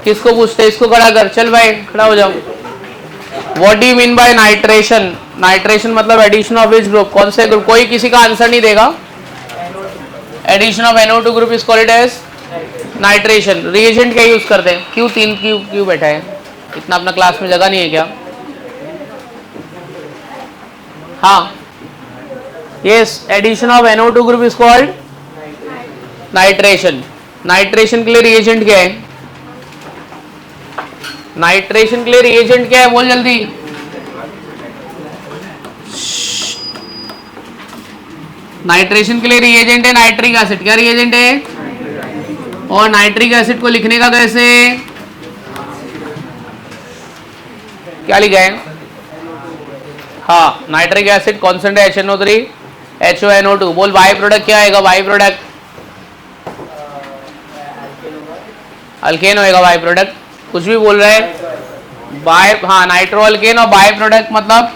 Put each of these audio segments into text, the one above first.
किसको पूछते हैं? इसको खड़ा कर, चल भाई खड़ा हो जाओ। What do you mean by nitration? Nitration मतलब एडिशन ऑफ विच ग्रुप? कौन से ग्रुप? कोई किसी का आंसर नहीं देगा। Addition of NO2 group is called as nitration. Reagent क्या यूज करते हैं? क्यों तीन क्यों बैठा है? इतना अपना क्लास में जगह नहीं है क्या? हाँ, yes, addition of NO2 group is called nitration. Nitration के लिए रिएजेंट क्या है? नाइट्रेशन के लिए रिएजेंट क्या है? बोल जल्दी। नाइट्रेशन के लिए रिएजेंट है नाइट्रिक एसिड। क्या रिएजेंट है? और नाइट्रिक एसिड को लिखने का कैसे? क्या लिखा है? हाँ, nitric acid concentrate HNO3 HONO2। बोल बाई प्रोडक्ट क्या आएगा? बाई प्रोडक्ट अल्केन होएगा। बाई प्रोडक्ट कुछ भी बोल रहे हैं बाय, हाँ, नाइट्रो अल्केन। और बाई प्रोडक्ट मतलब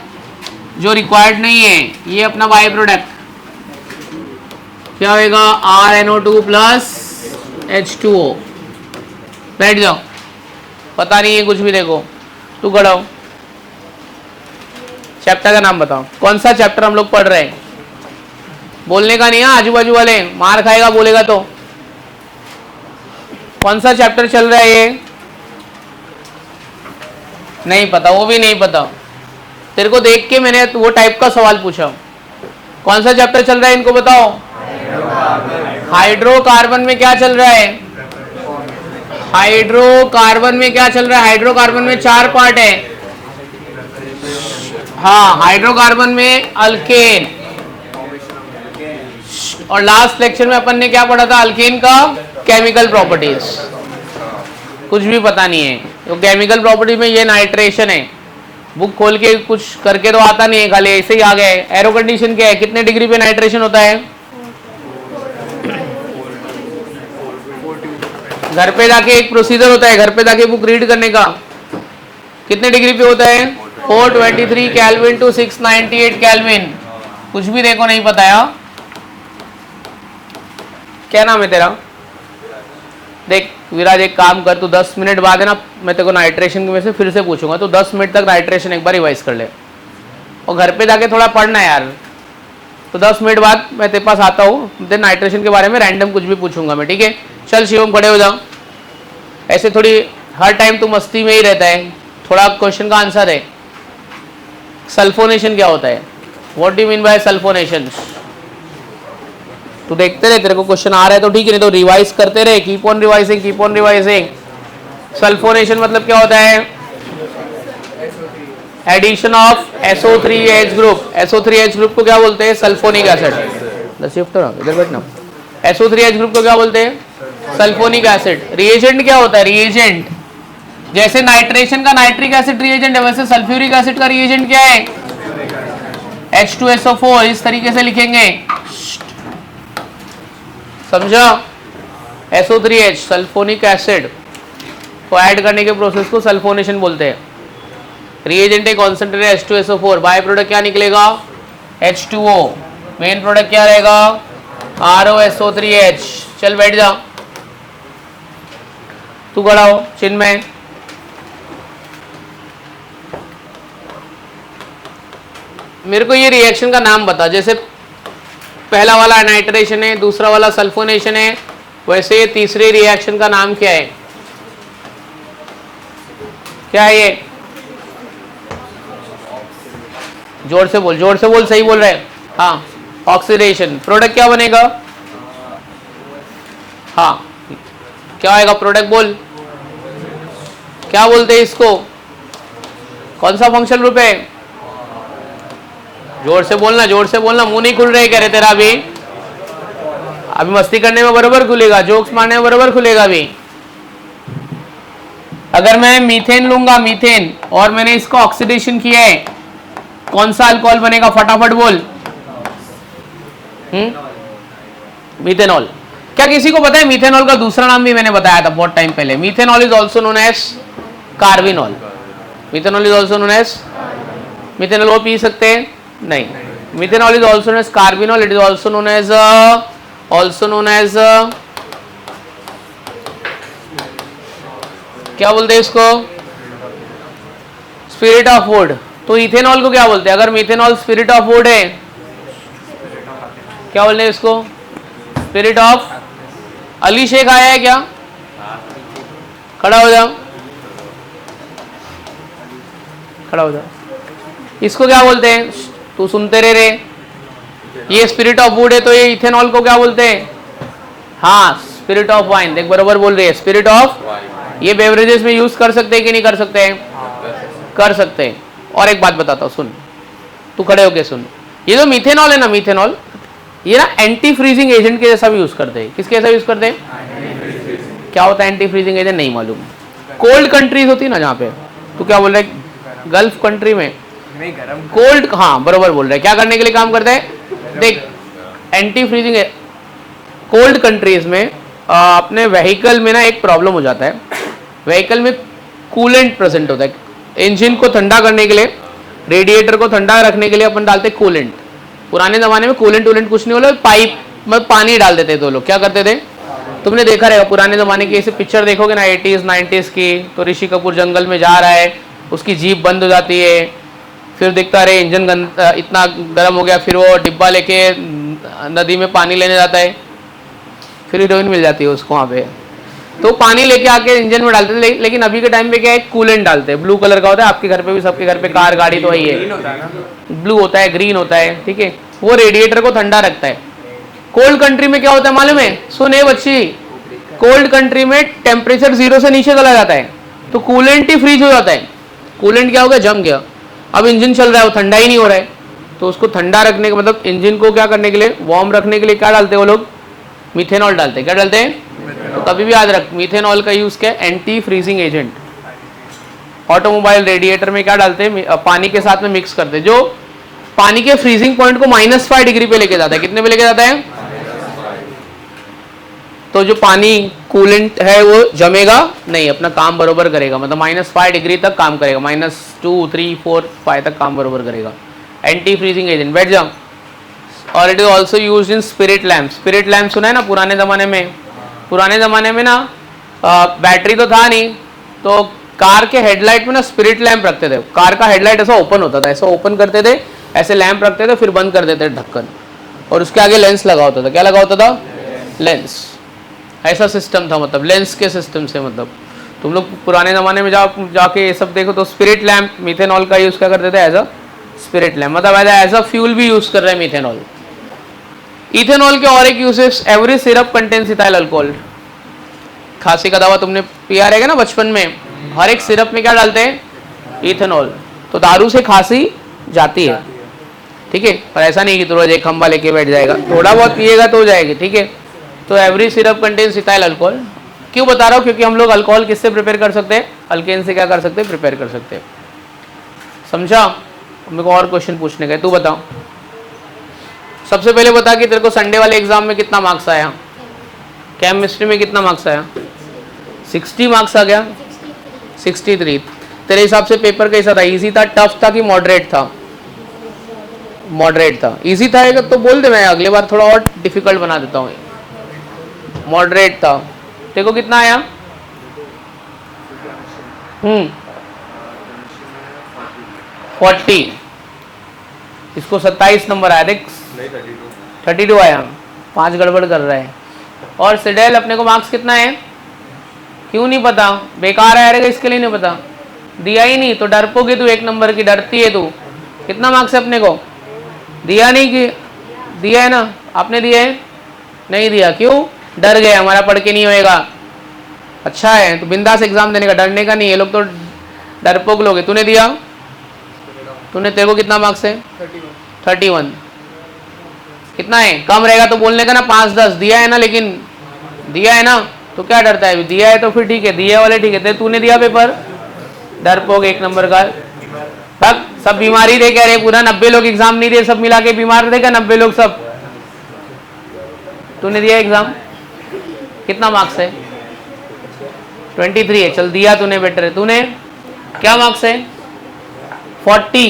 जो रिक्वायर्ड नहीं है, ये अपना बाई प्रोडक्ट क्या होएगा? RNO2 plus H2O। बैठ जाओ, पता नहीं है कुछ भी। देखो तू खड़ा हो, चैप्टर का नाम बताओ। कौन सा चैप्टर हम लोग पढ़ रहे हैं? बोलने का नहीं है, आजू बाजू वाले मार खाएगा बोलेगा तो। कौन सा चैप्टर चल रहा है ये? नहीं पता, वो भी नहीं पता। तेरे को देख के मैंने वो टाइप का सवाल पूछा। कौन सा चैप्टर चल रहा है इनको बताओ। हाइड्रोकार्बन में क्या चल रहा है? हाइड्रोकार्बन में क्या चल रहा है? हाइड्रोकार्बन में 4 पार्ट है। हाँ, हाइड्रोकार्बन में अल्केन। और लास्ट लेक्चर में अपन ने क्या पढ़ा था? अल्केन का केमिकल प्रॉपर्टीज। कुछ भी पता नहीं है तो केमिकल प्रॉपर्टी में ये नाइट्रेशन है। बुक खोल के कुछ करके तो आता नहीं है, खाली ऐसे ही आ गया है। एरो कंडीशन क्या है? कितने डिग्री पे नाइट्रेशन होता है? घर पे जाके एक प्रोसीजर होता है, घर पे जाके बुक रीड करने का। कितने डिग्री पे होता है? 423 केल्विन टू 698 केल्विन। कुछ भी देखो नहीं पता है। क्या नाम है तेरा? देख विराज, एक काम कर, तू 10 मिनट बाद है ना, मैं तेरे को नाइट्रेशन में से फिर से पूछूंगा, तो 10 मिनट तक नाइट्रेशन एक बार रिवाइज कर ले और घर पे जाके थोड़ा पढ़ना यार। तो 10 मिनट बाद मैं तेरे पास आता हूँ, देन नाइट्रेशन के बारे में रैंडम कुछ भी पूछूंगा मैं, ठीक है? चल शिवम खड़े हो जाओ। ऐसे थोड़ी हर टाइम तू मस्ती में ही रहता है। थोड़ा क्वेश्चन का आंसर है। सल्फोनेशन क्या होता है? What do you mean bye sulphonation? तू देखते रहे, तेरे को क्वेश्चन आ रहा है तो ठीक है, नहीं तो रिवाइज करते रहे। Keep on revising, keep on revising. Sulphonation मतलब क्या होता है? Addition of SO3H group. SO3H group को क्या बोलते हैं? Sulphonic acid. शिफ्ट हो इधर बैठना। SO3H ग्रुप को क्या बोलते हैं? Sulphonic acid. रिएजेंट क्या होता है? रिएजेंट जैसे नाइट्रेशन का नाइट्रिक एसिड रिएजेंट है, वैसे सल्फ्यूरिक एसिड का रिएजेंट क्या है? H2SO4। इस तरीके से लिखेंगे, समझा? SO3H सल्फोनिक एसिड को ऐड करने के प्रोसेस को सल्फोनेशन बोलते हैं। रिएजेंट है कॉन्सेंट्रेटेड H2SO4। बाय प्रोडक्ट क्या निकलेगा? H2O। मेन प्रोडक्ट क्या रहेगा? ROSO3H। चल बैठ जा, तू खड़ा हो। चिन्मय, मेरे को ये रिएक्शन का नाम बता। जैसे पहला वाला नाइट्रेशन है, दूसरा वाला सल्फोनेशन है, वैसे ये तीसरे रिएक्शन का नाम क्या है? क्या है ये? जोर से बोल, जोर से बोल, सही बोल रहे हैं। हाँ, ऑक्सीडेशन। प्रोडक्ट क्या बनेगा? हाँ, क्या आएगा प्रोडक्ट? बोल, क्या बोलते हैं इसको? कौन सा फंक्शनल ग्रुप है? जोर से बोलना, जोर से बोलना। मुंह नहीं खुल रहे कह रहे तेरा। अभी मस्ती करने में बराबर खुलेगा, जोक्स मारने में बराबर खुलेगा। अभी अगर मैं मीथेन लूंगा, मीथेन, और मैंने इसको ऑक्सीडेशन किया है, कौन सा अल्कोहल बनेगा? फटाफट बोल। मीथेनॉल। क्या किसी को पता है मीथेनॉल का दूसरा नाम भी मैंने बताया था बहुत टाइम पहले? Methanol is also known as carbinol. Methanol is also known as, methanol वो पी सकते हैं? नहीं। Methanol is also known as carbinol. It is also known as क्या बोलते हैं इसको? Spirit of wood. तो इथेनॉल को क्या बोलते हैं? अगर मिथेनॉल स्पिरिट ऑफ वुड है, क्या बोलते हैं इसको? Spirit of. अली शेख आया है क्या? खड़ा हो जाओ, खड़ा हो जाओ। इसको क्या बोलते हैं? तू सुनते रहे रे। ये स्पिरिट ऑफ वुड है, तो ये इथेनॉल को क्या बोलते हैं? हाँ, स्पिरिट ऑफ वाइन। देख बरोबर बोल रही है, स्पिरिट ऑफ। ये बेवरेजेस में यूज कर सकते हैं कि नहीं कर सकते हैं? कर सकते हैं। और एक बात बताता हूँ, सुन, तू खड़े होके सुन। ये जो मिथेनॉल है ना, मिथेनॉल, ये ना एंटी फ्रीजिंग एजेंट के जैसा भी यूज करते हैं। किसके जैसा यूज करते हैं? क्या होता है एंटी फ्रीजिंग एजेंट? नहीं मालूम। कोल्ड कंट्रीज होती है ना जहाँ पे, तू क्या बोल रहा है? गल्फ कंट्री में कोल्ड, हाँ बरोबर बोल रहे हैं। क्या करने के लिए काम करते हैं? देख, एंटी फ्रीजिंग कोल्ड कंट्रीज में अपने व्हीकल में ना एक प्रॉब्लम हो जाता है। व्हीकल में कूलेंट प्रेजेंट होता है। इंजन को ठंडा करने के लिए, रेडिएटर को ठंडा रखने के लिए अपन डालते कूलेंट। पुराने जमाने में कूलेंट वूलेंट कुछ नहीं बोला, पाइप में पानी डाल देते थे लोग। क्या करते थे? तुमने देखा रहेगा पुराने जमाने की ऐसे पिक्चर देखोगे ना 80s 90s की, तो ऋषि कपूर जंगल में जा रहा है, उसकी जीप बंद हो जाती है, फिर दिखता रहे इंजन इतना गर्म हो गया, फिर वो डिब्बा लेके नदी में पानी लेने जाता है, फिर हीरोइन मिल जाती है उसको वहाँ पे। तो पानी लेके आके इंजन में डालते थे। लेकिन अभी के टाइम पे क्या है? कूलेंट डालते हैं। ब्लू कलर का होता है, आपके घर पे भी, सबके घर पे कार गाड़ी तो वही है, ब्लू होता है, ग्रीन होता है, ठीक है। वो रेडिएटर को ठंडा रखता है। कोल्ड कंट्री में क्या होता है मालूम है? सुने बच्ची, कोल्ड कंट्री में टेम्परेचर 0 से नीचे चला जाता है, तो कूलेंट ही फ्रीज हो जाता है। कूलेंट क्या हो गया? जम गया। अब इंजन चल रहा है, वो ठंडा ही नहीं हो रहा है, तो उसको ठंडा रखने का मतलब इंजन को क्या करने के लिए, वार्म रखने के लिए क्या डालते हैं वो लोग? मिथेनॉल डालते हैं। क्या डालते हैं? तो कभी भी याद रख, मिथेनॉल का यूज क्या है? Anti freezing agent. Automobile radiator में क्या डालते हैं? पानी के साथ में मिक्स करते हैं, जो पानी के फ्रीजिंग पॉइंट को -5 डिग्री पे लेके जाता है। कितने पे लेके जाता है? तो जो पानी कूलेंट है वो जमेगा नहीं, अपना काम बरोबर करेगा, मतलब -5 डिग्री तक काम करेगा, -2, 3, 4, 5 तक काम बरोबर करेगा। Anti freezing agent. बैठ जाओ। और it is also use in spirit lamp. Spirit lamp सुना है ना पुराने ज़माने में? पुराने ज़माने में ना बैटरी तो था नहीं, तो कार के हेडलाइट में ना स्पिरिट लैम्प रखते थे। कार का हेडलाइट ऐसा ओपन होता था, ऐसा ओपन करते थे, ऐसे लैम्प रखते थे, फिर बंद कर देते थे ढक्कन, और उसके आगे लेंस लगा होता था। क्या लगा होता था? लेंस। ऐसा सिस्टम था, मतलब लेंस के सिस्टम से। मतलब तुम लोग पुराने ज़माने में जाके ये सब देखो तो स्पिरिट लैम्प, मिथेनॉल का यूज़ क्या करते थे? एज अ स्पिरिट लैम्प, मतलब एज अ फ्यूल भी यूज़ कर रहे हैं मिथेनॉल। इथेनॉल के और एक usage, every syrup contains ethyl alcohol. खांसी का दवा तुमने पिया रहेगा ना बचपन में, हर एक सिरप में क्या डालते हैं? इथेनॉल। तो दारू से खांसी जाती है, ठीक है, पर ऐसा नहीं कि तू रोज एक खंबा लेके बैठ जाएगा, थोड़ा बहुत पिएगा तो हो जाएगी, ठीक है। तो every syrup contains ethyl alcohol. क्यों बता रहा हूँ? क्योंकि हम लोग अल्कोहल किससे प्रिपेयर कर सकते हैं? अल्केन से क्या कर सकते हैं? प्रिपेयर कर सकते हैं। समझा? मेरे को और क्वेश्चन पूछने का है, तू बताओ। सबसे पहले बता कि तेरे को संडे वाले एग्जाम में कितना मार्क्स आया? केमिस्ट्री में कितना मार्क्स आया? 60 मार्क्स आ गया। 63। तेरे हिसाब से पेपर कैसा था? इजी था, टफ था कि मॉडरेट था? मॉडरेट था। इजी था तो बोल दे, मैं अगले बार थोड़ा और डिफिकल्ट बना देता हूँ। मॉडरेट था। तेरे को कितना आया? 40। इसको 27 नंबर आया। देख 32 आया, 5 गड़बड़ कर रहा है। और सिडेल अपने को मार्क्स कितना है? क्यों नहीं पता? बेकार आएगा, इसके लिए नहीं पता, दिया ही नहीं तो डरपोगे तू, 1 नंबर की डरती है तू। कितना मार्क्स है अपने को? दिया नहीं कि दिया है ना? आपने दिया है? नहीं दिया। क्यों? डर गए, हमारा पढ़ के नहीं होएगा। अच्छा है, तो बिंदास एग्जाम देने का, डरने का नहीं। ये लोग तो डरपोक लोग है। तूने दिया? तूने, तेरे को कितना मार्क्स है? 31। कितना है? कम रहेगा तो बोलने का ना, 5-10 दिया है ना, लेकिन दिया है ना, तो क्या डरता है? दिया है तो फिर ठीक है, दिया वाले ठीक है। तूने दिया पेपर? डरपोक 1 नंबर का। तक सब बीमारी दे कह रहे, पूरा 90 लोग एग्जाम नहीं दे, सब मिला के बीमार देगा 90 लोग सब। तूने दिया एग्जाम? कितना मार्क्स है? 23 है। चल दिया तूने, बेटर है। तूने क्या मार्क्स है? 40।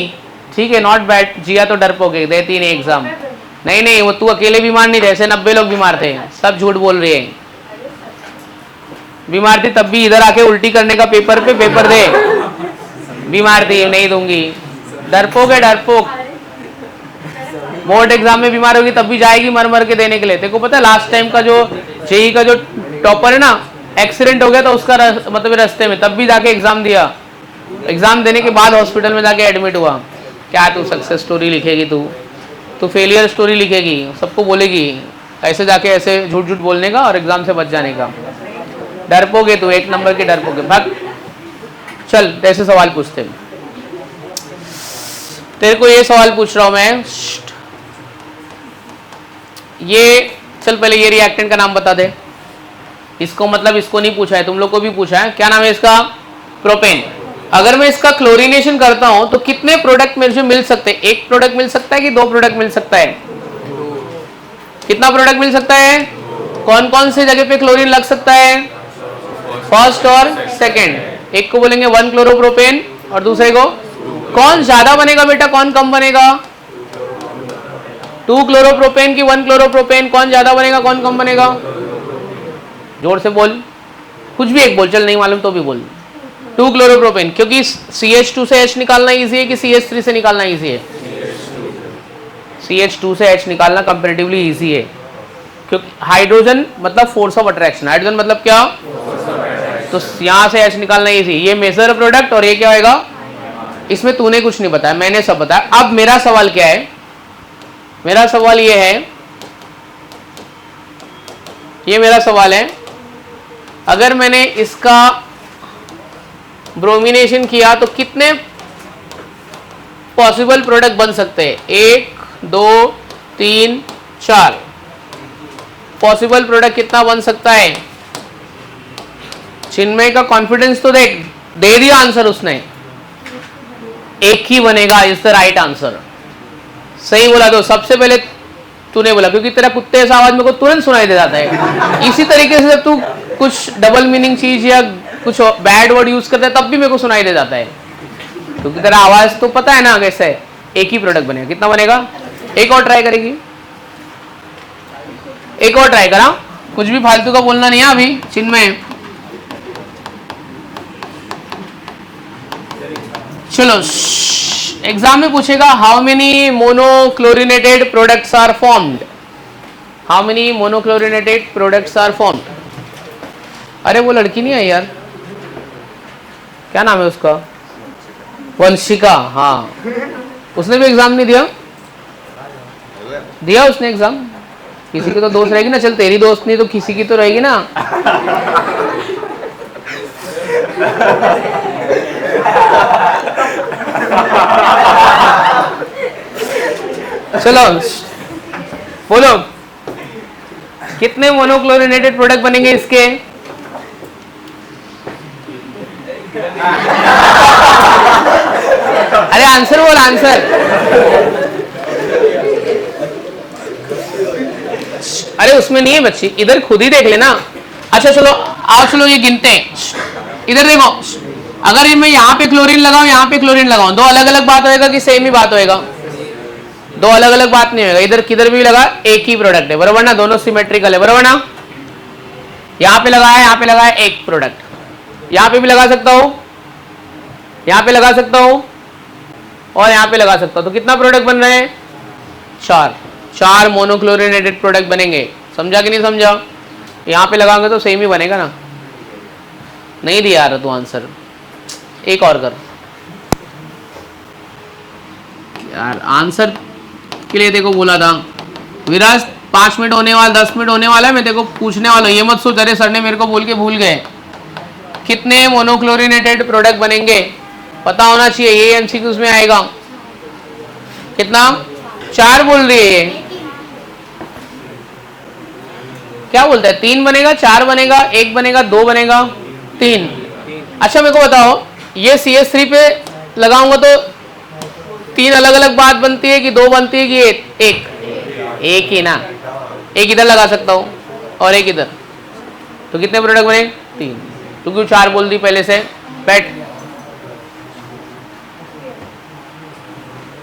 ठीक है, नॉट बैड। जिया तो डरपोक है, देती नहीं एग्जाम। नहीं, वो तू अकेले बीमार नहीं थे, ऐसे 90 लोग बीमार थे। सब झूठ बोल रही है। बीमार थी तब भी इधर आके उल्टी करने का पेपर पे पेपर दे। बीमार थी, नहीं दूंगी। डरपोक है, डरपोक। बोर्ड एग्जाम में बीमार होगी तब भी जाएगी मर मर के देने के लिए। तेरे को पता है लास्ट टाइम का जो जेई का जो टॉपर है ना, एक्सीडेंट हो गया था उसका मतलब रास्ते में, तब भी जाके एग्जाम दिया। एग्जाम देने के बाद हॉस्पिटल में जाके एडमिट हुआ। क्या तू सक्सेस स्टोरी लिखेगी? तू फेलियर स्टोरी लिखेगी, सबको बोलेगी ऐसे जाके ऐसे झूठ झूठ बोलने का और एग्जाम से बच जाने का। डरपोगे तू, एक नंबर के डरपोगे। भाग चल, ऐसे सवाल पूछते हैं। तेरे को ये सवाल पूछ रहा हूं मैं, ये चल पहले ये रिएक्टेंट का नाम बता दे। इसको मतलब इसको नहीं पूछा है, तुम लोग को भी पूछा है। क्या नाम है इसका? प्रोपेन। अगर मैं इसका क्लोरीनेशन करता हूं तो कितने प्रोडक्ट मेरे से मिल सकते हैं? एक प्रोडक्ट मिल सकता है कि दो प्रोडक्ट मिल सकता है? कितना प्रोडक्ट मिल सकता है? कौन कौन से जगह पे क्लोरीन लग सकता है? फर्स्ट और सेकंड। एक को बोलेंगे 1 क्लोरोप्रोपेन और दूसरे को कौन ज्यादा बनेगा बेटा, कौन कम बनेगा? 2 क्लोरोप्रोपेन की 1 क्लोरोप्रोपेन, कौन ज्यादा बनेगा कौन कम बनेगा? जोर से बोल, कुछ भी एक बोल, चल नहीं मालूम तो भी बोल। 2 क्लोरोप्रोपेन, क्योंकि CH2 से H निकालना इजी है कि CH3 से निकालना इजी है? CH2 से H निकालना कंपैरेटिवली इजी है, क्योंकि हाइड्रोजन मतलब फोर्स ऑफ अट्रैक्शन। हाइड्रोजन मतलब क्या? तो यहां से H निकालना इजी। ये मेजर प्रोडक्ट और ये क्या होगा? इसमें तूने कुछ नहीं बताया, मैंने सब बताया। अब मेरा सवाल क्या है? मेरा सवाल ये है, ये मेरा सवाल है, अगर मैंने इसका ब्रोमिनेशन किया तो कितने पॉसिबल प्रोडक्ट बन सकते हैं? 1 2 3 4 पॉसिबल प्रोडक्ट कितना बन सकता है? चिन्मय का कॉन्फिडेंस तो देख, दे दिया आंसर उसने, एक ही बनेगा इज द राइट आंसर। सही बोला। तो सबसे पहले तूने बोला, क्योंकि तेरा कुत्ते जैसा आवाज मेरे को तुरंत सुनाई दे जाता है। इसी तरीके से जब तू कुछ डबल मीनिंग चीज या कुछ बैड वर्ड यूज करता है तब भी मेरे को सुनाई दे जाता है, क्योंकि तेरा आवाज तो पता है ना कैसे है। एक ही प्रोडक्ट बनेगा। कितना बनेगा? एक और ट्राई करेगी, एक और ट्राई करा, कुछ भी फालतू का बोलना नहीं है अभी। चिन्मय चलो, एग्जाम में पूछेगा how many monochlorinated products are formed? How many monochlorinated products are formed? अरे वो लड़की नहीं है यार, क्या नाम है उसका? वंशिका। हाँ, उसने भी एग्जाम नहीं दिया? दिया उसने एग्जाम। किसी की तो दोस्त रहेगी ना। चल तेरी दोस्त नहीं तो किसी की तो रहेगी ना। चलो बोलो, कितने मोनोक्लोरिनेटेड प्रोडक्ट बनेंगे इसके? अरे आंसर बोल, आंसर। अरे उसमें नहीं है बच्ची, इधर खुद ही देख लेना। अच्छा चलो आओ, चलो ये गिनते हैं। इधर देखो, अगर मैं यहाँ पे क्लोरीन लगाऊं, यहाँ पे क्लोरीन लगाऊं, दो अलग अलग बात होएगा कि सेम ही बात होएगा? दो अलग अलग बात नहीं होगा। इधर किधर भी लगा एक ही प्रोडक्ट है, बराबर ना? दोनों सिमेट्रिकल है, बराबर ना? यहाँ पे लगाया, यहाँ पे लगाया, एक प्रोडक्ट। यहाँ पे भी लगा सकता हूँ, यहाँ पे लगा सकता हूँ और यहाँ पे लगा सकता हूँ। तो कितना प्रोडक्ट बन रहे हैं? 4। 4 मोनोक्लोरिनेटेड प्रोडक्ट बनेंगे। समझा कि नहीं समझा? यहाँ पे लगाओगे तो सेम ही बनेगा ना। नहीं दिया यार तू आंसर, एक और कर यार। आंसर के लिए देखो बोला था विराज, 5 मिनट होने वाला, 10 मिनट होने वाला है, मैं देखो पूछने वाला हूँ। ये मत सोच अरे सर ने मेरे को बोल के भूल गए। कितने मोनोक्लोरिनेटेड प्रोडक्ट बनेंगे पता होना चाहिए, ये एमसीक्यूज में आएगा। कितना? 4 बोल रही है ये। क्या बोलता है? 3 बनेगा, 4 बनेगा, 1 बनेगा, 2 बनेगा, 3। अच्छा मेरे को बताओ, ये CH3 पे लगाऊंगा तो 3 अलग अलग बात बनती है कि 2 बनती है कि एक? एक ही ना। एक इधर लगा सकता हूँ और एक इधर, तो कितने प्रोडक्ट बने? 3। तो क्यों 4 बोल दी पहले से? बैठ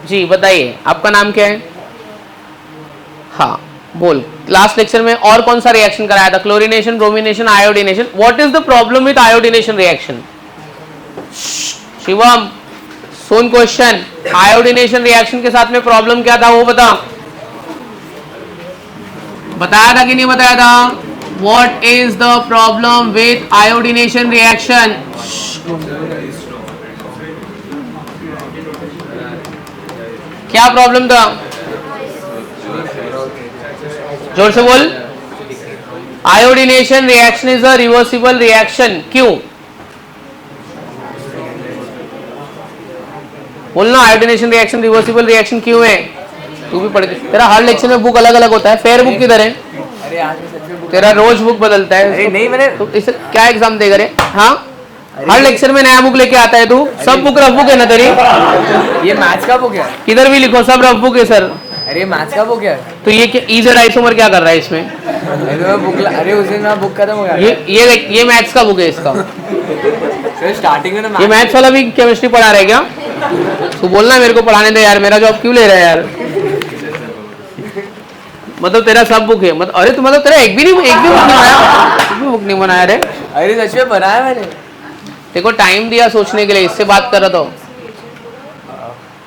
जी, बताइए आपका नाम क्या है? हाँ बोल, लास्ट लेक्चर में और कौन सा रिएक्शन कराया था? Chlorination, bromination, iodination. What is the problem with iodination reaction? Shivam soon question. Iodination reaction के साथ में प्रॉब्लम क्या था वो बता. बताया था कि नहीं बताया था? What is the problem with iodination reaction? क्या प्रॉब्लम था? जोर से बोल. Iodination reaction is a reversible reaction. क्यों? बोलना. आयोडीनेशन रिएक्शन रिवर्सिबल रिएक्शन क्यों है? तू भी पढ़ के, तेरा हर लेक्चर में बुक अलग अलग होता है. फेयर बुक किधर है? अरे आज मैं सच में बुक तेरा रोज बुक बदलता है. अरे नहीं मैंने तो इसे क्या एग्जाम देगा रे? हाँ, हर लेक्चर में नया बुक लेके आता है तू. सब बुक रफ बुक है ना तेरी? ये मैथ्स का बुक है. किधर भी लिखो सब रफ बुक है सर. अरे मैथ्स का बुक है. तो ये क्या इजेड आइसोमर क्या कर रहा है इसमें? अरे मैं बुक अरे उस दिन मैं बुक खत्म हो गया. ये मैथ्स का बुक है इसका. सर स्टार्टिंग में ना ये मैथ्स वाला भी केमिस्ट्री पढ़ा रहा है क्या? तू बोलना मेरे को पढ़ाने दे यार, मेरा जॉब क्यों ले रहा है यार? मतलब तेरा सब बुक है मतलब? अरे तू मतलब तेरा एक भी बुक नहीं बनाया? एक भी बुक नहीं बनाया रे? अरे सच में बनाया मैंने. देखो टाइम दिया सोचने के लिए, इससे बात कर रहा था.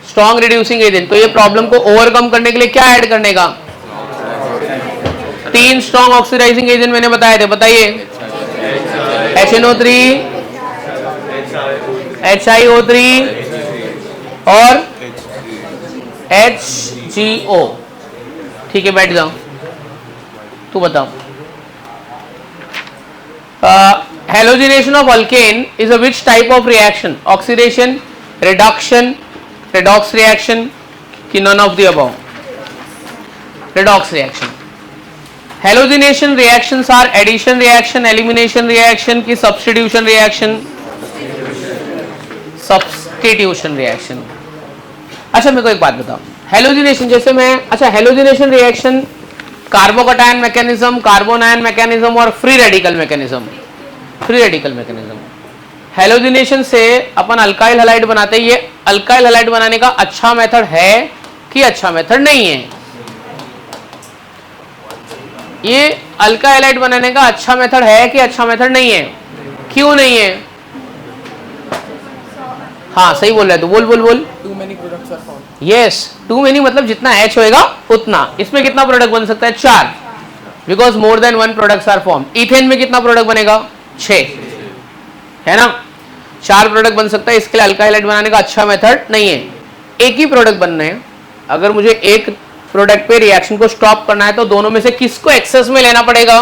Strong reducing agent. तो ये प्रॉब्लम को ओवरकम करने के लिए क्या ऐड करने का? 3 स्ट्रॉन्ग ऑक्सीडाइजिंग एजेंट मैंने बताए थे. बताइए. HNO3, HiO3 और HGO. ठीक है बैठ जाओ. तू बताओ. Halogenation of alkane is a which type of reaction? Oxidation, reduction, redox reaction कि none of the above? redox reaction. Halogenation reactions are addition reaction, elimination reaction की substitution reaction? substitution reaction. अच्छा मेरे को एक बात बताओ. हेलोजिनेशन जैसे मैं, अच्छा halogenation reaction carbocation mechanism, carbon ion mechanism और free radical mechanism. Free radical mechanism. Halogenation से अपन अल्काइल हैलाइड बनाते हैं. ये अल्काइल हैलाइड बनाने का अच्छा मेथड है कि अच्छा मेथड नहीं है? ये अल्काइल हैलाइड बनाने का अच्छा मेथड है कि अच्छा मेथड नहीं है? क्यों नहीं है? हाँ सही बोल रहा है तू. बोल बोल बोल. Too many products are found. Yes, too many मतलब जितना H होएगा उतना. इसमें कितना प्रोडक्ट बन सकता है? 4. Because more than 1 products are form. Ethane में कितना प्रोडक्ट बनेगा? 6 है ना. 4 प्रोडक्ट बन सकता है. इसके लिए अल्काइल हैलाइड बनाने का अच्छा मेथड नहीं है. एक ही प्रोडक्ट बनना है. अगर मुझे एक प्रोडक्ट पे रिएक्शन को स्टॉप करना है तो दोनों में से किसको एक्सेस में लेना पड़ेगा?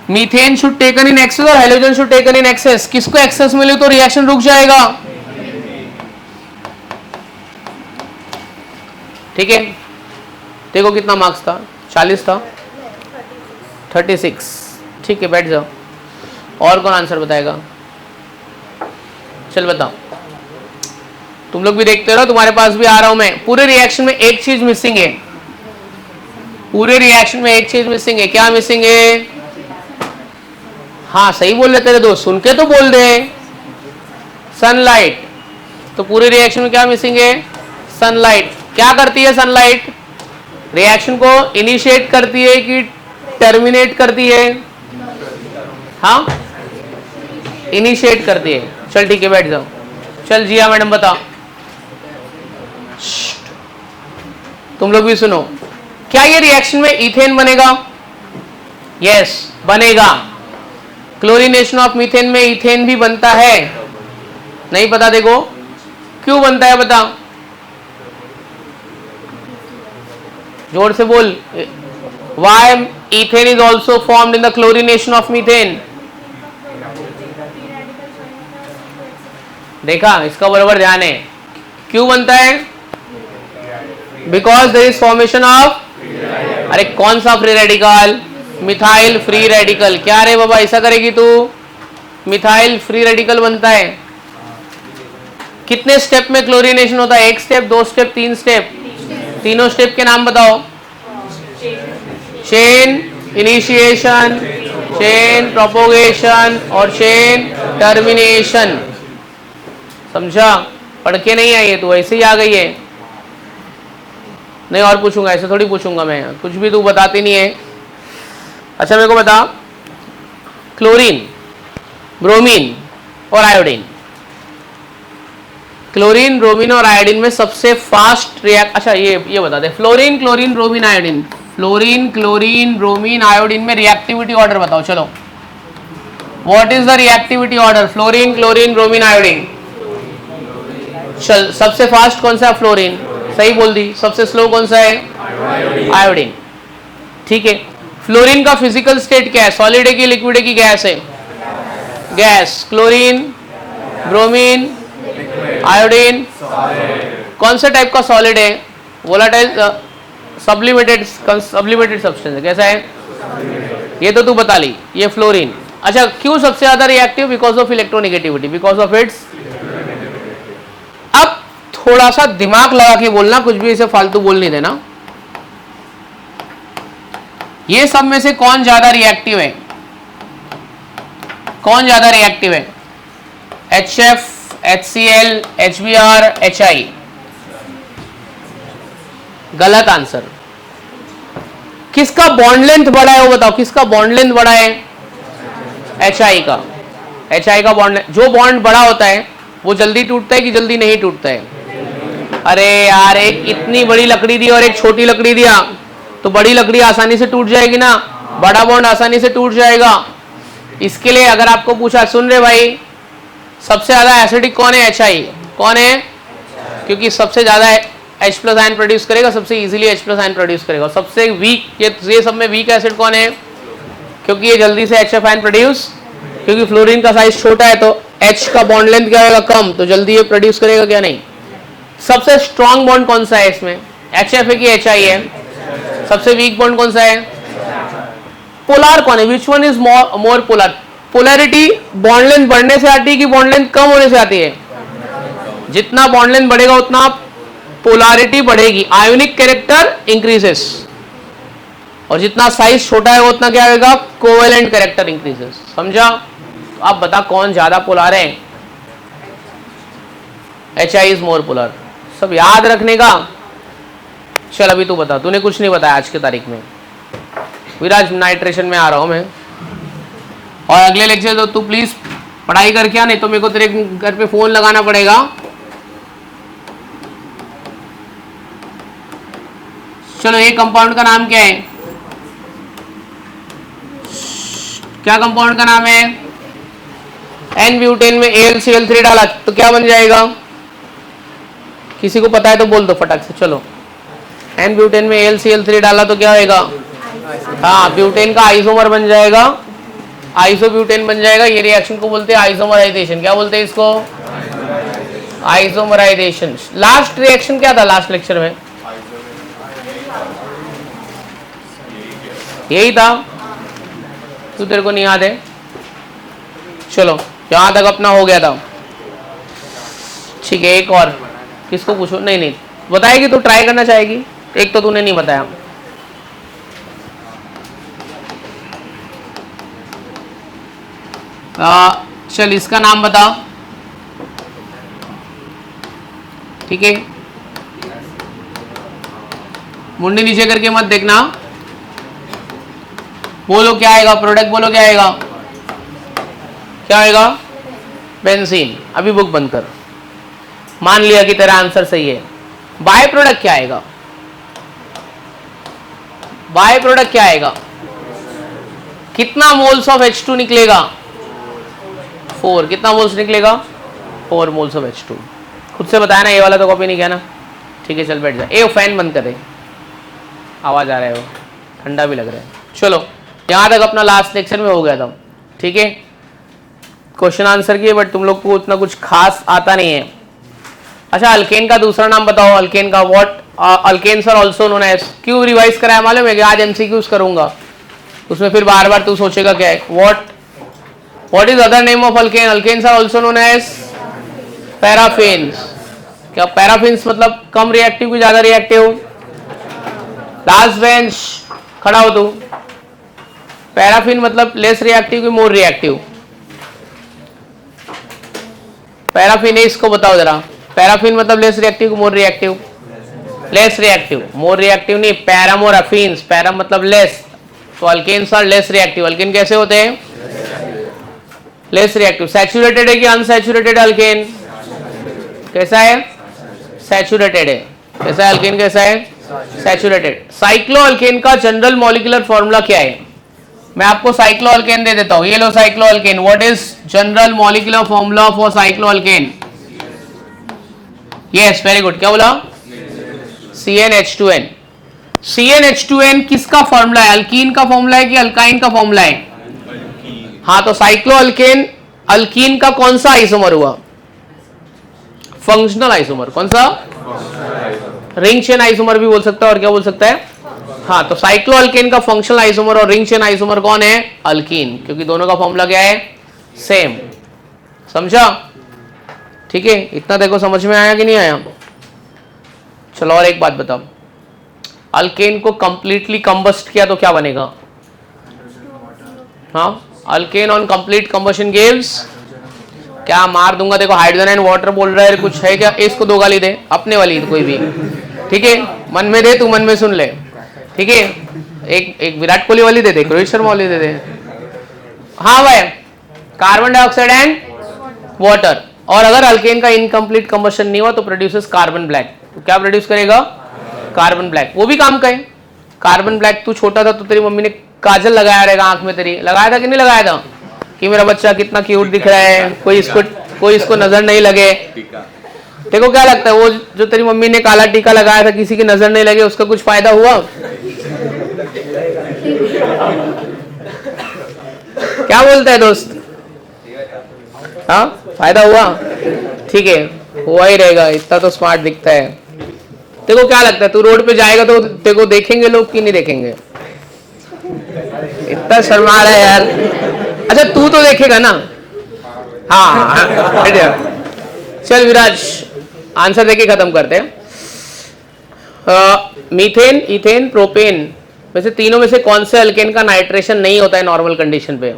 Methane should taken in excess और halogen should taken in excess. किसको एक्सेस मिले तो रिएक्शन रुक जाएगा. ठीक है. देखो कितना मार्क्स था? 40 था. 36. ठीक है बैठ जाओ. और कौन आंसर बताएगा? चल बताओ. तुम लोग भी देखते रहो, तुम्हारे पास भी आ रहा हूं मैं. पूरे रिएक्शन में एक चीज मिसिंग है. पूरे रिएक्शन में एक चीज मिसिंग है. क्या मिसिंग है? हाँ सही बोल रहे तेरे दोस्त, सुन के तो बोल दे. सनलाइट. तो पूरे रिएक्शन में क्या मिसिंग है? सनलाइट. क्या करती है सनलाइट? रिएक्शन को इनिशिएट करती है कि टर्मिनेट करती है? हाँ इनिशिएट करती है. चल ठीक है बैठ जाओ. चल जिया मैडम बताओ. तुम लोग भी सुनो. क्या ये रिएक्शन में इथेन बनेगा? यस बनेगा. क्लोरीनेशन ऑफ मीथेन में इथेन भी बनता है. नहीं पता? देखो क्यों बनता है बता. जोर से बोल. Why ethane is also formed in the chlorination of methane? देखा, इसका बराबर ध्यान है. क्यों बनता है? Because there is formation of, अरे कौन सा free radical? Methyl free radical. क्या रे बाबा ऐसा करेगी तू? मिथाइल फ्री रेडिकल बनता है. कितने स्टेप में क्लोरीनेशन होता है? 1 स्टेप, 2 स्टेप, 3 स्टेप? तीनों स्टेप के नाम बताओ. चेन इनिशिएशन, चेन प्रोपोगेशन और चेन टर्मिनेशन. समझा? पढ़ के नहीं आई है तू, ऐसे ही आ गई है. नहीं और पूछूंगा, ऐसे थोड़ी पूछूंगा मैं, कुछ भी तू बताती नहीं है। अच्छा मेरे को बता, क्लोरीन, ब्रोमीन और आयोडीन, क्लोरीन, ब्रोमीन और आयोडीन में सबसे फास्ट रिएक्ट, अच्छा ये बता दे, fluorine, chlorine, bromine, iodine, fluorine, chlorine, bromine, iodine में रिएक्टिविटी ऑर्डर बताओ। चलो, what is the reactivity order? Fluorine, chlorine, bromine, iodine. चल, सबसे फास्ट कौन सा है? फ्लोरीन, सही बोल दी। सबसे स्लो कौन सा है? आयोडीन। ठीक है, फ्लोरीन का फिजिकल स्टेट क्या है? सॉलिड है कि लिक्विड है कि गैस है? गैस। क्लोरीन, ब्रोमीन, आयोडीन कौन सा टाइप का सॉलिड है? वोलाटाइल, सब्लिमेटेड सब्सटेंस है। कैसा है? ये तो तू बता ली, ये फ्लोरीन। अच्छा, क्यों सबसे ज्यादा reactive? Because of electronegativity, because of its. अब थोड़ा सा दिमाग लगा के बोलना, कुछ भी इसे फालतू बोल नहीं देना। ये सब में से कौन ज्यादा रिएक्टिव है? कौन ज्यादा रिएक्टिव है? HF, HCl, HBr, HI? गलत आंसर। किसका बॉन्ड लेंथ बड़ा है वो बताओ, किसका बॉन्ड लेंथ बड़ा है? HI का। HI का बॉन्ड, जो बॉन्ड बड़ा होता है वो जल्दी टूटता है कि जल्दी नहीं टूटता है? अरे यार, एक इतनी बड़ी लकड़ी दी और एक छोटी लकड़ी दिया, तो बड़ी लकड़ी आसानी से टूट जाएगी ना, बड़ा बॉन्ड आसानी से टूट जाएगा। इसके लिए अगर आपको पूछा, सुन रहे भाई, सबसे ज्यादा एसिडिक कौन है? HI। कौन है? क्योंकि सबसे ज्यादा H प्लस आयन प्रोड्यूस करेगा, सबसे easily H plus ion produce करेगा। सबसे वीक, ये सब में वीक एसिड कौन है? क्योंकि ये जल्दी से HF आयन प्रोड्यूस, क्योंकि फ्लोरीन का साइज छोटा है तो H का बॉन्ड लेंथ क्या होगा? कम, तो जल्दी ये प्रोड्यूस करेगा क्या? नहीं। सबसे स्ट्रॉन्ग बॉन्ड कौन सा है इसमें? HF है कि HI है? सबसे वीक बॉन्ड कौन सा है? पोलर कौन है? Which one is more polar? Polarity bond length बढ़ने से आती है कि बॉन्ड लेंथ कम होने से आती है? जितना बॉन्ड लेंथ बढ़ेगा उतना पोलैरिटी बढ़ेगी, आयोनिक कैरेक्टर इंक्रीजेस। और जितना साइज छोटा है उतना क्या होगा? Covalent character increases. समझा? तो अब बता कौन ज्यादा पोलर है? HI is more polar. सब याद रखने का। चल अभी तू बता, तूने कुछ नहीं बताया आज की तारीख में। विराज, नाइट्रेशन में आ रहा हूं मैं, और अगले लेक्चर तो तू प्लीज पढ़ाई करके आ, नहीं तो मेरे को तेरे घर पे फोन लगाना पड़ेगा। चलो, ये कंपाउंड का नाम क्या है? क्या कंपाउंड का नाम है? N ब्यूटेन में AlCl3 डाला तो क्या बन जाएगा? किसी को पता है तो बोल दो फटाक से। चलो, N ब्यूटेन में AlCl3 डाला तो क्या होएगा? हाँ, ब्यूटेन का आइसोमर बन जाएगा, आइसोब्यूटेन बन जाएगा। ये रिएक्शन को बोलते हैं आइसोमराइजेशन। क्या बोलते हैं इसको? आइसोमराइजेशन। लास्ट रिएक्शन क्या था लास्ट लेक्चर में? यही था, तू तेरे को नहीं याद है? चलो, यहां तक अपना हो गया था। ठीक है, एक और किसको पूछो? नहीं, बताएगी तो ट्राई करना चाहेगी। एक तो तूने नहीं बताया। चल, इसका नाम बता। ठीक है, मुंडी नीचे करके मत देखना। बोलो क्या आएगा? प्रोडक्ट बोलो क्या आएगा? क्या आएगा? बेंजीन। अभी बुक बंद कर। मान लिया कि तेरा आंसर सही है। बाय प्रोडक्ट क्या आएगा? बाय प्रोडक्ट क्या आएगा? कितना मोल्स ऑफ H2 निकलेगा? 4। कितना मोल्स निकलेगा? 4 मोल्स ऑफ H2। खुद से बताया ना, ये वाला तो कॉपी नहीं किया ना। ठीक है, चल बैठ जा। ए, फैन बंद कर दे, आवाज आ रहा है, वो ठंडा भी लग रहा है। चलो, यहां तक अपना लास्ट लेक्चर में हो गया था। ठीक है, क्वेश्चन आंसर किए, बट तुम लोग को उतना कुछ खास आता नहीं है। अच्छा, अल्केन का दूसरा नाम बताओ। अल्केन का what? Alkanes are also known as. क्यों रिवाइज कराया मालूम है? कि आज MCQs करूंगा, उसमें फिर बार बार तू सोचेगा क्या है। What is other name of alkane? Alkanes are also known as paraffins. क्या पैराफिन्स मतलब कम रिएक्टिव की ज्यादा रिएक्टिव? लास्ट बेंच खड़ा हो तू। पैराफिन मतलब लेस रिएक्टिव की मोर रिएक्टिव? पैराफिन है, इसको बताओ जरा। पैराफिन मतलब लेस रिएक्टिव की more reactive? Less reactive, more reactive नहीं, पैरम और अफीन्स, पैरम मतलब लेस, तो alkanes are less reactive. Alkane कैसे होते हैं? Less reactive. सैचुरेटेड है कि अनसैचुरेटेड अल्केन? कैसा है? सैचुरेटेड है। कैसा है अल्केन? कैसा है? सैचुरेटेड। साइक्लोअल्केन का जनरल मॉलिक्यूलर फॉर्मूला क्या है? मैं आपको साइक्लोअल्केन दे देता हूं, ये लो cycloalkane. What is general molecular formula for cycloalkane? Yes, very good. क्या बोला? CnH2n। CnH2n किसका फॉर्मूला है? अल्कीन का फॉर्मूला है कि अल्काइन का फॉर्मूला है? हाँ, तो साइक्लोअल्केन अल्कीन का कौन सा आइसोमर हुआ? Functional isomer. कौन सा? रिंग चेन आइसोमर भी बोल सकता है, और क्या बोल सकता है? हाँ, तो साइक्लोअल्केन का फंक्शनल आइसोमर और रिंग चेन आइसोमर कौन है? अल्कीन, क्योंकि दोनों का फॉर्मूला क्या है? सेम। समझा? ठीक है, इतना देखो समझ में आया कि नहीं आया? चलो और एक बात बताओ, अल्केन को कंप्लीटली कंबस्ट किया तो क्या बनेगा? हाँ, alkane on complete combustion gives क्या? मार दूंगा देखो, हाइड्रोजन एंड वाटर बोल रहा है, कुछ है क्या? इसको दो गाली दे, अपने वाली कोई भी, ठीक है? मन में दे, तू मन में सुन ले, ठीक है? एक विराट कोहली वाली दे दे, रोहित शर्मा वाली दे दे। हाँ भाई, कार्बन डाइऑक्साइड एंड वाटर। और अगर अल्केन का इनकम्प्लीट कंबशन नहीं हुआ तो प्रोड्यूसेस कार्बन ब्लैक। तो क्या प्रोड्यूस करेगा? Carbon black. वो भी काम का है। कार्बन ब्लैक, तू छोटा था तो तेरी मम्मी ने काजल लगाया रहेगा आंख में, तेरी लगाया था कि नहीं लगाया था? कि मेरा बच्चा कितना क्यूट दिख रहा है, कोई इसको नजर नहीं लगे। देखो क्या लगता है, वो जो तेरी मम्मी ने काला टीका लगाया था, किसी की नजर नहीं लगे, उसका कुछ फायदा हुआ? क्या बोलता है दोस्त? हाँ, फायदा हुआ? ठीक है, हुआ ही रहेगा, इतना तो स्मार्ट दिखता है। देखो क्या लगता है, तू रोड पे जाएगा तो देखो देखेंगे लोग कि नहीं देखेंगे? इतना शर्मा रहा है यार। अच्छा, तू तो देखेगा ना? हाँ, चल विराज, आंसर देके खत्म करते हैं। मीथेन, इथेन, प्रोपेन, वैसे तीनों में से कौन से अल्केन का नाइट्रेशन नहीं होता है नॉर्मल कंडीशन पे?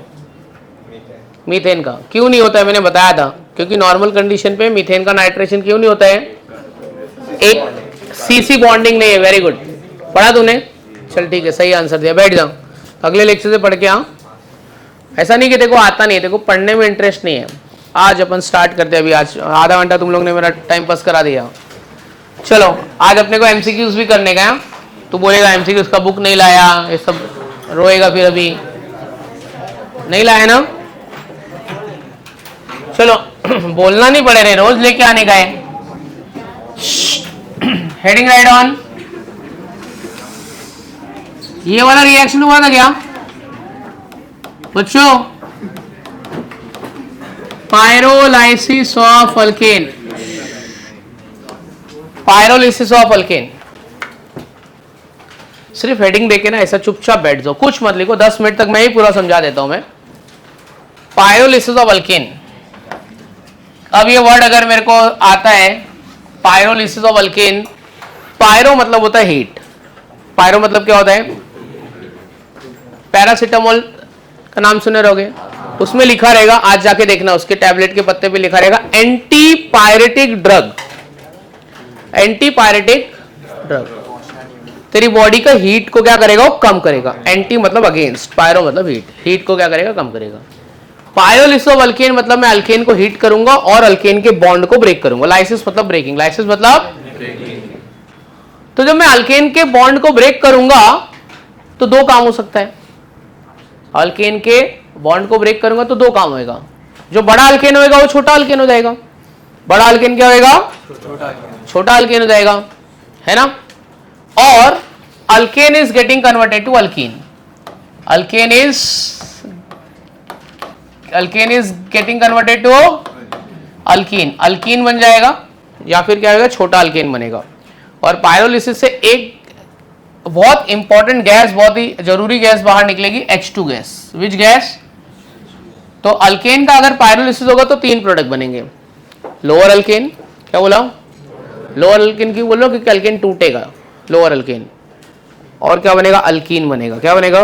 मीथेन का। क्यों नहीं होता है? मैंने बताया था, क्योंकि नॉर्मल कंडीशन पे मीथेन का नाइट्रेशन क्यों नहीं होता है? एक सीसी बॉन्डिंग नहीं है। वेरी गुड, पढ़ा तूने? चल ठीक है, सही आंसर दिया। बैठ जाओ, अगले लेक्चर से पढ़ के आ। ऐसा नहीं कि देखो आता नहीं है, देखो पढ़ने में इंटरेस्ट नहीं है। आज अपन स्टार्ट करते हैं। अभी आज आधा घंटा तुम लोग ने मेरा टाइम पास करा दिया। चलो, आज अपने को एमसीक्यूज भी करने का है। तू बोलेगा एमसीक्यूज का बुक नहीं लाया, ये सब रोएगा फिर। अभी नहीं लाया ना? चलो बोलना नहीं पड़े रहे, रोज लेके आने का है। Heading right on. ये वाला रिएक्शन हुआ था क्या बच्चों? Pyrolysis of alkane. Pyrolysis of alkane. सिर्फ हेडिंग देके ना ऐसा चुपचाप बैठ जाओ, कुछ मत लिखो। 10 मिनट तक मैं ही पूरा समझा देता हूं मैं। Pyrolysis of alkane. अब ये वर्ड अगर मेरे को आता है, पायरोलिसिस ऑफ अल्केन। पायरो मतलब होता है हीट। पायरो मतलब क्या होता है? पैरासिटामोल का नाम सुने रहोगे, उसमें लिखा रहेगा, आज जाके देखना, उसके टैबलेट के पत्ते पे लिखा रहेगा anti pyretic drug. Anti pyretic drug तेरी बॉडी का हीट को क्या करेगा? वो कम करेगा। एंटी मतलब अगेंस्ट, पायरो मतलब हीट। हीट को क्या करेगा? कम करेगा। पायरोलिसिस ऑफ अल्केन मतलब मैं अल्केन को हीट करूंगा और अल्केन के बॉन्ड को ब्रेक करूंगा। लाइसिस मतलब ब्रेकिंग। लाइसिस मतलब तो जब मैं अल्केन के बॉन्ड को ब्रेक करूंगा तो दो काम हो सकता है। अल्केन के बॉन्ड को ब्रेक करूंगा तो दो काम होएगा। जो बड़ा अल्केन होएगा वो छोटा अल्केन हो जाएगा। बड़ा अल्केन क्या होएगा? छोटा अल्केन हो जाएगा, है ना? और alkane is getting converted to alkene. Alkane is getting converted to alkene. Alkene बन जाएगा या फिर क्या होगा? छोटा अल्केन बनेगा। और पायरोलिसिस से एक बहुत इंपॉर्टेंट गैस, बहुत ही जरूरी गैस बाहर निकलेगी, H2 गैस। Which gas? तो अल्केन का अगर पायरोलिसिस होगा तो 3 प्रोडक्ट बनेंगे। लोअर अल्केन, क्या बोला? लोअर अल्केन क्यों बोल रहा हूं? क्योंकि अल्केन टूटेगा, लोअर अल्केन। और क्या बनेगा? अल्कीन बनेगा। क्या बनेगा?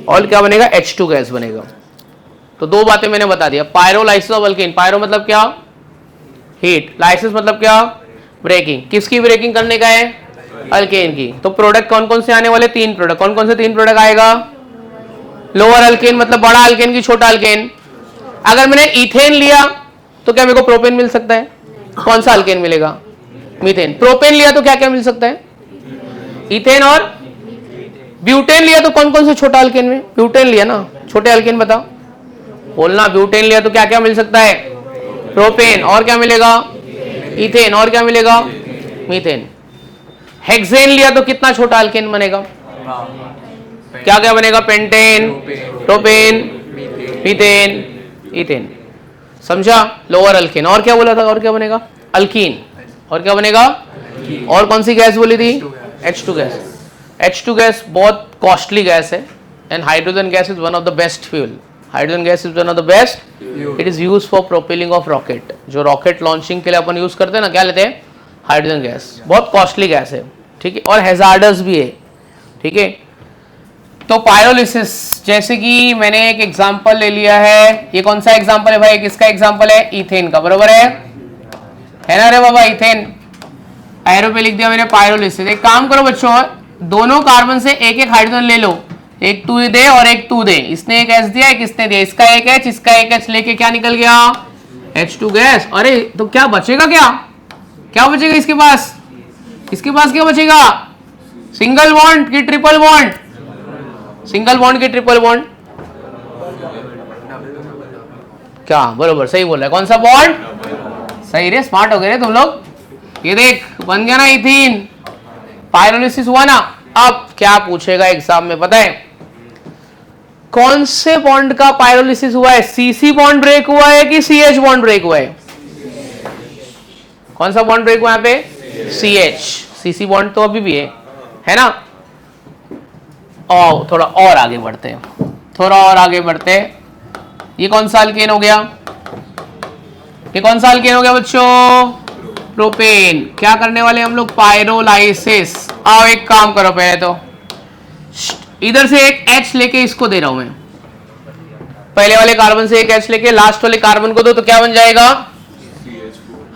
और क्या बनेगा? H2 गैस बनेगा। तो दो बातें मैंने बता दिया। Pyrolysis of alkane. पायरो मतलब क्या? हीट। लाइसिस मतलब क्या? ब्रेकिंग। किसकी ब्रेकिंग करने का है? अल्केन की। तो प्रोडक्ट कौन कौन से आने वाले? 3 प्रोडक्ट। कौन कौन से 3 प्रोडक्ट आएगा? लोअर अल्केन मतलब बड़ा अल्केन की छोटा अल्केन। अगर मैंने इथेन लिया तो क्या मेरे को प्रोपेन मिल सकता है? कौन सा अल्केन मिलेगा? मीथेन। प्रोपेन लिया तो क्या क्या मिल सकता है? इथेन और ब्यूटेन लिया तो कौन कौन से छोटा अल्केन में? ब्यूटेन लिया ना, छोटे अल्केन बताओ, बोलना। ब्यूटेन लिया तो क्या क्या मिल सकता है? प्रोपेन। और क्या मिलेगा? इथेन। और क्या मिलेगा? मीथेन। हेक्सेन लिया तो कितना छोटा अल्केन बनेगा? क्या क्या बनेगा? Pentane, propane, methane, ethane. समझा? Lower alkane. और क्या बोला था? और क्या बनेगा? अल्कीन। और क्या बनेगा? और कौन सी गैस बोली थी? H2 gas. H2 गैस बहुत कॉस्टली गैस है and hydrogen gas is one of the best fuel. Hydrogen gas is one of the best. It is use for propelling of rocket. जो रॉकेट लॉन्चिंग के लिए अपन use करते हैं ना, क्या लेते हैं? Hydrogen gas. बहुत कॉस्टली गैस है, ठीक है, और हैजार्डस भी है, ठीक है। तो पायरोलिसिस, जैसे कि मैंने एक एग्जांपल ले लिया है, ये कौन सा एग्जांपल है भाई? किसका एग्जांपल है? इथेन का, बरोबर है ना रे बाबा? इथेन। एरो पे लिख दिया मैंने पायरोलिसिस। एक काम करो बच्चों, दोनों कार्बन से एक एक हाइड्रोजन ले लो, एक 2 दे और एक 2 दे। इसने एक H दिया, एक इसने दिया, इसका एक H, इसका एक H लेके क्या निकल गया? H2 gas. अरे तो क्या बचेगा? क्या बचेगा इसके पास? इसके पास क्या बचेगा? सिंगल बॉन्ड की ट्रिपल बॉन्ड? सिंगल बॉन्ड की ट्रिपल बॉन्ड? क्या? बरोबर, सही बोल रहा है। कौन सा बॉन्ड? सही रे, स्मार्ट हो गए रे तुम लोग। ये देख, बन गया ना इथीन, पायरोलिसिस हुआ ना। अब क्या पूछेगा एग्जाम में पता है? कौन से बॉन्ड का पायरोलिसिस हुआ है? सीसी बॉन्ड ब्रेक हुआ है कि सीएच बॉन्ड ब्रेक हुआ है? कौन सा बॉन्ड ब्रेक हुआ यहाँ पे? सीएच। सीसी बॉन्ड तो अभी भी है ना। और थोड़ा और आगे बढ़ते हैं, थोड़ा और आगे बढ़ते हैं। ये कौन सा अल्केन हो गया? ये कौन सा अल्केन हो गया बच्चों? प्रोपेन। क्या करने वाले हम लोग? पायरोलाइसिस। आओ एक काम करो, पहले तो इधर से एक H लेके इसको दे रहा हूं मैं, पहले वाले कार्बन से एक H लेके लास्ट वाले कार्बन को दो तो क्या बन जाएगा?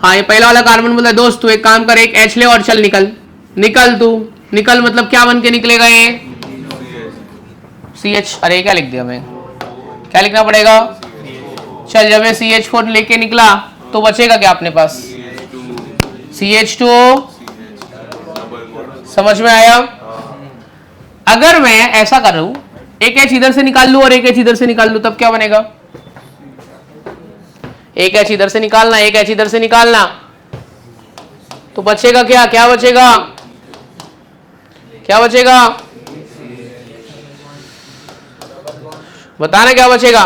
हाँ, ये पहला वाला कार्बन बोला दोस्त तू एक काम कर, एक H ले और चल निकल। तू निकल मतलब क्या बन के निकलेगा? ये CH। अरे क्या लिख दिया मैं? क्या लिखना पड़ेगा? चल, जब ये CH4 लेके निकला तो बचेगा क्या अपने पास? CH2O। समझ में आया? अगर मैं ऐसा कर लूं, एक H इधर से निकाल लूं और एक H इधर से निकाल लूं, तब क्या बनेगा? एक H इधर से निकालना, एक H इधर से निकालना, तो बचेगा क्या? क्या बचेगा? क्या बचेगा? बताना क्या बचेगा?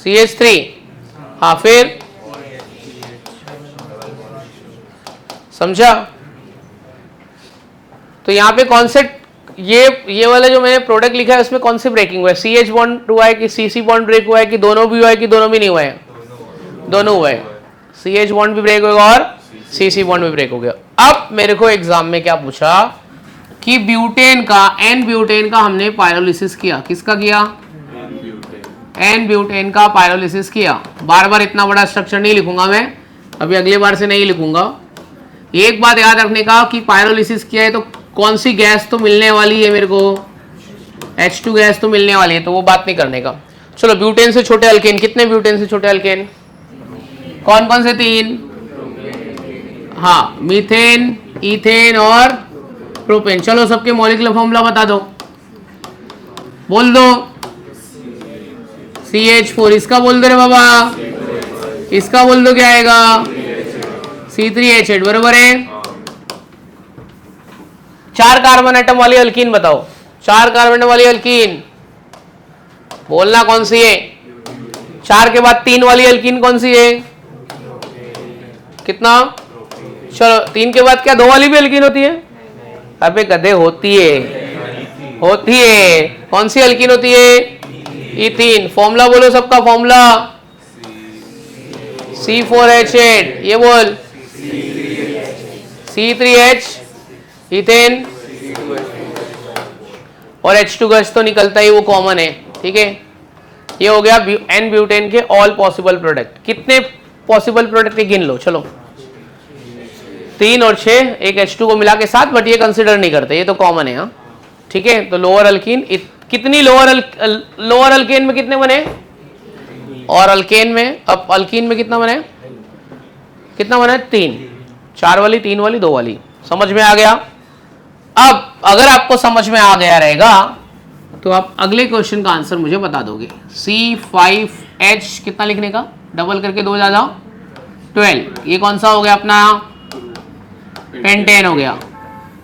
CH3। हाँ, फिर समझा? तो यहाँ पे कॉन्सेप्ट, ये वाला जो मैंने प्रोडक्ट लिखा है उसमें कौन सी ब्रेकिंग हुआ है? CH बॉन्ड हुआ है कि CC बॉन्ड ब्रेक हुआ है कि दोनों भी हुआ है कि दोनों भी नहीं हुआ है? दोनों हुआ है। CH बॉन्ड भी ब्रेक होगा और CC बॉन्ड भी ब्रेक हो गया। अब मेरे को एग्जाम में क्या पूछा कि ब्यूटेन का, एन ब्यूटेन का हमने पायरोलिसिस किया। किसका किया? एन ब्यूटेन का पायरोलिसिस किया। बार बार इतना बड़ा स्ट्रक्चर नहीं लिखूंगा मैं, अभी अगली बार से नहीं लिखूंगा। एक बात याद रखने का कि पायरोलिसिस किया है तो कौन सी गैस तो मिलने वाली है मेरे को? H2 गैस तो मिलने वाली है, तो वो बात नहीं करने का। चलो, ब्यूटेन से छोटे अल्केन, कितने ब्यूटेन से छोटे अल्केन? कौन कौन से? 3। हाँ, मीथेन, इथेन और प्रोपेन। चलो सबके मॉलिक्यूलर फॉर्मूला बता दो, बोल दो। CH4, इसका बोल दो रे बाबा, इसका बोल दो क्या आएगा? C3H8, बरोबर है। 4 कार्बन एटम वाली अल्कीन बताओ, 4 कार्बन वाली अल्कीन बोलना कौन सी है? 4 के बाद 3 वाली अल्कीन कौन सी है? कितना? चलो, 3 के बाद क्या 2 वाली भी अल्कीन होती है? अबे गधे, होती है, होती है। कौन सी अल्कीन होती है? इथीन। फॉर्मूला बोलो सबका, फॉर्मूला C4H8, ये बोल C3H, इथेन और H2 गैस तो निकलता ही, वो कॉमन है, ठीक है। ये हो गया एन ब्यूटेन के ऑल पॉसिबल प्रोडक्ट। कितने पॉसिबल प्रोडक्ट गिन लो, चलो 3 और 6 एक H2 को मिला के 7, बट ये कंसिडर नहीं करते, ये तो कॉमन है। हाँ ठीक है, तो लोअर अल्कीन कितनी लोअर अल्केन में कितने बने, और अल्केन में, अब अल्कीन में कितना बने 3, 4 वाली 3 वाली 2 वाली। समझ में आ गया? अब अगर आपको समझ में आ गया रहेगा तो आप अगले क्वेश्चन का आंसर मुझे बता दोगे। C5H कितना लिखने का, डबल करके 2 ज़्यादा 12, ये कौन सा हो गया अपना, पेंटेन हो गया।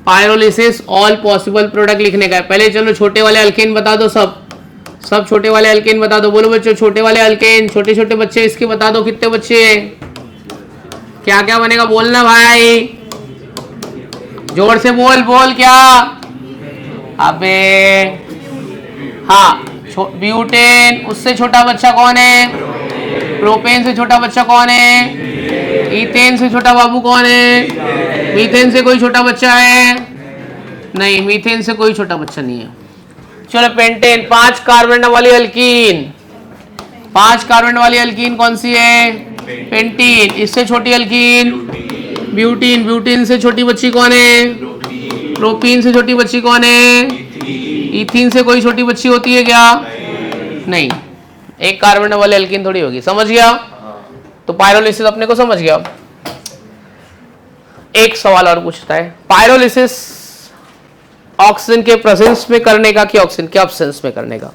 पायरोलिसिस ऑल पॉसिबल प्रोडक्ट लिखने का है। पहले चलो छोटे वाले अल्केन बता दो, सब छोटे वाले अल्केन बता दो। बोलो बच्चों छोटे वाले अल्केन, छोटे छोटे बच्चे इसके बता दो कितने बच्चे हैं, क्या क्या बनेगा, बोलना भाई, जोर से बोल क्या, अबे हाँ, ब्यूटेन, उससे छोटा बच्चा कौन है, प्रोपेन से छोटा बच्चा कौन है, ईथेन से छोटा बाबू कौन है, मीथेन से कोई छोटा बच्चा है नहीं, मीथेन से कोई छोटा बच्चा नहीं है। चलो पेंटेन, 5 कार्बन वाली अल्कीन, 5 कार्बन वाली अल्कीन कौन सी है, पेंटीन। इससे छोटी अल्कीन ब्यूटीन, ब्यूटीन से छोटी बच्ची कौन है, प्रोपीन से छोटी बच्ची कौन है, ईथीन से कोई छोटी बच्ची होती है क्या, नहीं, एक कार्बन वाली अल्कीन थोड़ी होगी। समझ गया? तो पायरोलिसिस अपने को समझ गया। एक सवाल और पूछता है, पायरोलिसिस ऑक्सीजन के प्रेजेंस में करने का कि ऑक्सीजन के एब्सेंस में करने का,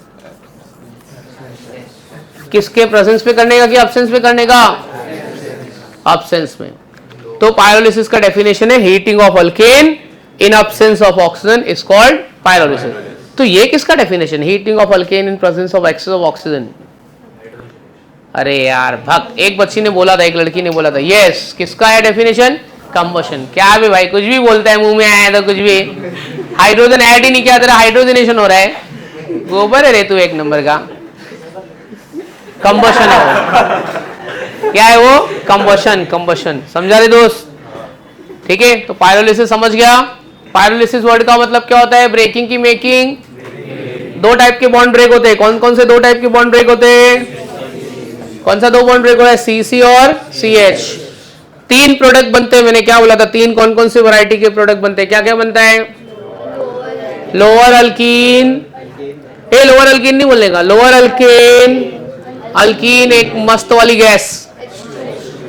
किसके प्रेजेंस में करने का कि एब्सेंस में करने का, एब्सेंस में। तो पायरोलिसिस का डेफिनेशन है heating of alkane in absence of oxygen is called pyrolysis. तो ये किसका definition, heating of alkane in presence of excess of oxygen. अरे यार भक्त, एक बच्ची ने बोला था, एक लड़की ने बोला था, यस किसका है डेफिनेशन, कंबशन। क्या भी भाई कुछ भी बोलता है, मुंह में आया तो कुछ भी, हाइड्रोजन ऐड ही नहीं किया, तेरा हाइड्रोजनेशन हो रहा है, गोबर है रे तू एक नंबर का, कंबशन है वो। क्या है वो, कंबशन, कंबशन। समझा रे दोस्त? ठीक है, तो पायरोलिसिस समझ गया। पायरोलिसिस वर्ड का मतलब क्या होता है, ब्रेकिंग की मेकिंग। 2 टाइप के बॉन्ड ब्रेक होते हैं, कौन कौन से 2 टाइप के बॉन्ड ब्रेक होते हैं, कौन सा 2 बॉन्ड ब्रेक होता है, CC और CH। 3 प्रोडक्ट बनते हैं, मैंने क्या बोला था, 3 कौन कौन से वैरायटी के प्रोडक्ट बनते हैं, क्या क्या बनता है, lower alkyne, a lower alkyne नहीं बोलने का, लोअर अल्केन, अल्कीन एक मस्त वाली गैस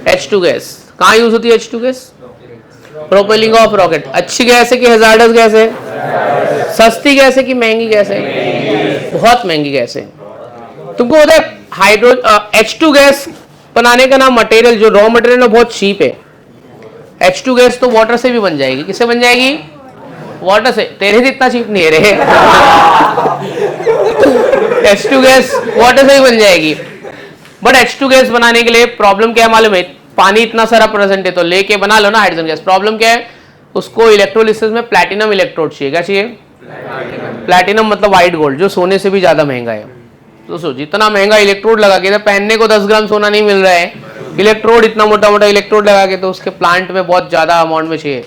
H2 गैस। कहाँ यूज होती है H2 gas, propelling of rocket. अच्छी गैस है कि हैजार्डस गैस है, सस्ती गैस है कि महंगी गैस है, बहुत महंगी गैस है। तुमको पता है H2 गैस बनाने का ना मटेरियल, जो रॉ मटेरियल है बहुत चीप है। H2 गैस तो वाटर से भी बन जाएगी, किससे बन जाएगी, वाटर से। तेरे से इतना चीप नहीं है रे H2 गैस वाटर से ही बन जाएगी। बट H2 गैस बनाने के लिए प्रॉब्लम क्या है मालूम है, पानी इतना सारा प्रेजेंट है तो लेके बना लो ना हाइड्रोजन गैस। प्रॉब्लम क्या है, उसको इलेक्ट्रोलिसिस में प्लैटिनम इलेक्ट्रोड चाहिए। क्या चाहिए, प्लैटिनम मतलब व्हाइट गोल्ड, जो सोने से भी ज्यादा महंगा है। दोस्तों जितना महंगा इलेक्ट्रोड लगा के, पहनने को 10 ग्राम सोना नहीं मिल रहा है, इलेक्ट्रोड इतना मोटा मोटा इलेक्ट्रोड लगा के, तो उसके प्लांट में बहुत ज्यादा अमाउंट में चाहिए।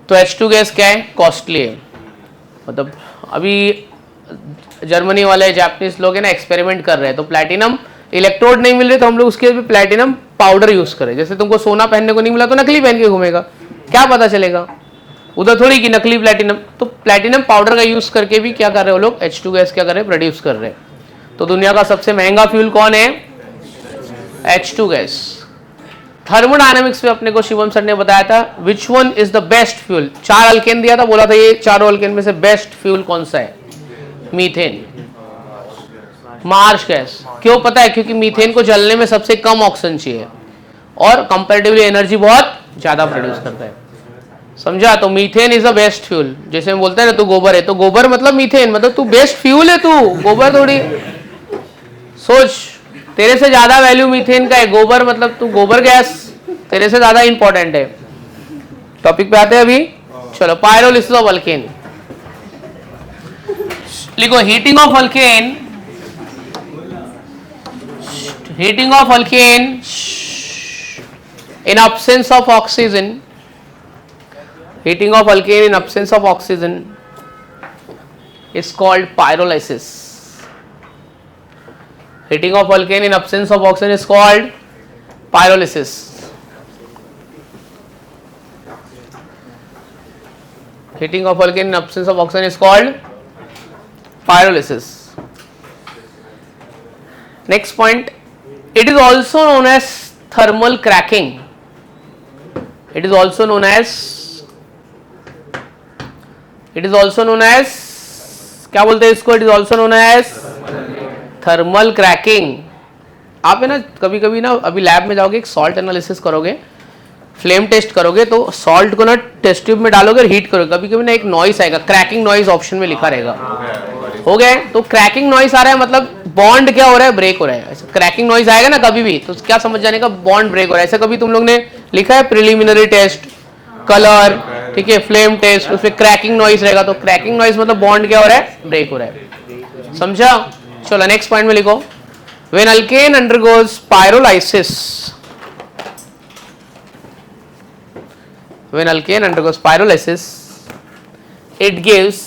तो H2 गैस क्या है, कॉस्टली है। मतलब अभी जर्मनी वाले जापानीज लोग है ना एक्सपेरिमेंट कर रहे हैं, तो प्लैटिनम इलेक्ट्रोड नहीं मिल रहे तो हम लोग उसके लिए प्लैटिनम पाउडर यूज करें। जैसे तुमको सोना पहनने को नहीं मिला तो नकली पहन के घूमेगा, क्या पता चलेगा, उधर थोड़ी कि नकली प्लैटिनम। तो प्लैटिनम पाउडर का यूज करके भी क्या कर रहे हो लोग, H2 गैस क्या कर रहे हैं, प्रोड्यूस कर रहे हैं। तो दुनिया का सबसे महंगा फ्यूल कौन है, H2 गैस। थर्मोडायनेमिक्स में अपने को शिवम सर ने बताया था which one is the best fuel. 4 alkane दिया था, बोला था ये चारों अल्केन में से बेस्ट फ्यूल कौन सा है, मीथेन, मार्श गैस। क्यों पता है, क्योंकि मीथेन को जलने में सबसे कम ऑक्सीजन चाहिए और कंपैरेटिवली एनर्जी बहुत ज्यादा प्रोड्यूस करता है। समझा? तो methane is the best fuel. जैसे हम बोलते हैं ना तू गोबर है, तो गोबर मतलब मीथेन, मतलब तू बेस्ट फ्यूल है, तू गोबर थोड़ी। सोच, तेरे से ज्यादा वैल्यू मीथेन का है, गोबर मतलब तू गोबर गैस तेरे से ज्यादा इंपॉर्टेंट है। टॉपिक पे आते हैं अभी, चलो। पायरोलिसिस ऑफ अल्केन लिखो, heating of alkane, heating of alkane in absence of oxygen, heating of alkane in absence of oxygen is called pyrolysis. Heating of alkane in absence of oxygen is called pyrolysis. Heating of alkane in absence of oxygen is called pyrolysis. Next point, it is also known as thermal cracking. It is also known as क्या बोलते हैं इसको? It is also known as thermal cracking. आप है ना कभी कभी ना अभी लैब में जाओगे, एक सॉल्ट एनालिसिस करोगे, फ्लेम टेस्ट करोगे, तो सॉल्ट को ना टेस्ट ट्यूब में डालोगे और हीट करोगे, कभी कभी ना एक नॉइस आएगा, क्रैकिंग नॉइस ऑप्शन में लिखा रहेगा, हो गया? तो क्रैकिंग नॉइस आ रहा है मतलब बॉन्ड क्या हो रहा है? ब्रेक हो रहा है। क्रैकिंग नॉइस आएगा ना कभी भी, तो क्या समझ जाने का? बॉन्ड ब्रेक हो रहा है। ऐसा कभी तुम लोग ने लिखा है प्रिलिमिनरी टेस्ट, कलर, ठीक है, फ्लेम टेस्ट, उसमें क्रैकिंग नॉइस रहेगा, तो क्रैकिंग नॉइस मतलब बॉन्ड क्या हो रहा है? ब्रेक हो रहा है। समझा? चलो नेक्स्ट पॉइंट में लिखो, when alkane undergoes pyrolysis, when alkane undergoes pyrolysis, it gives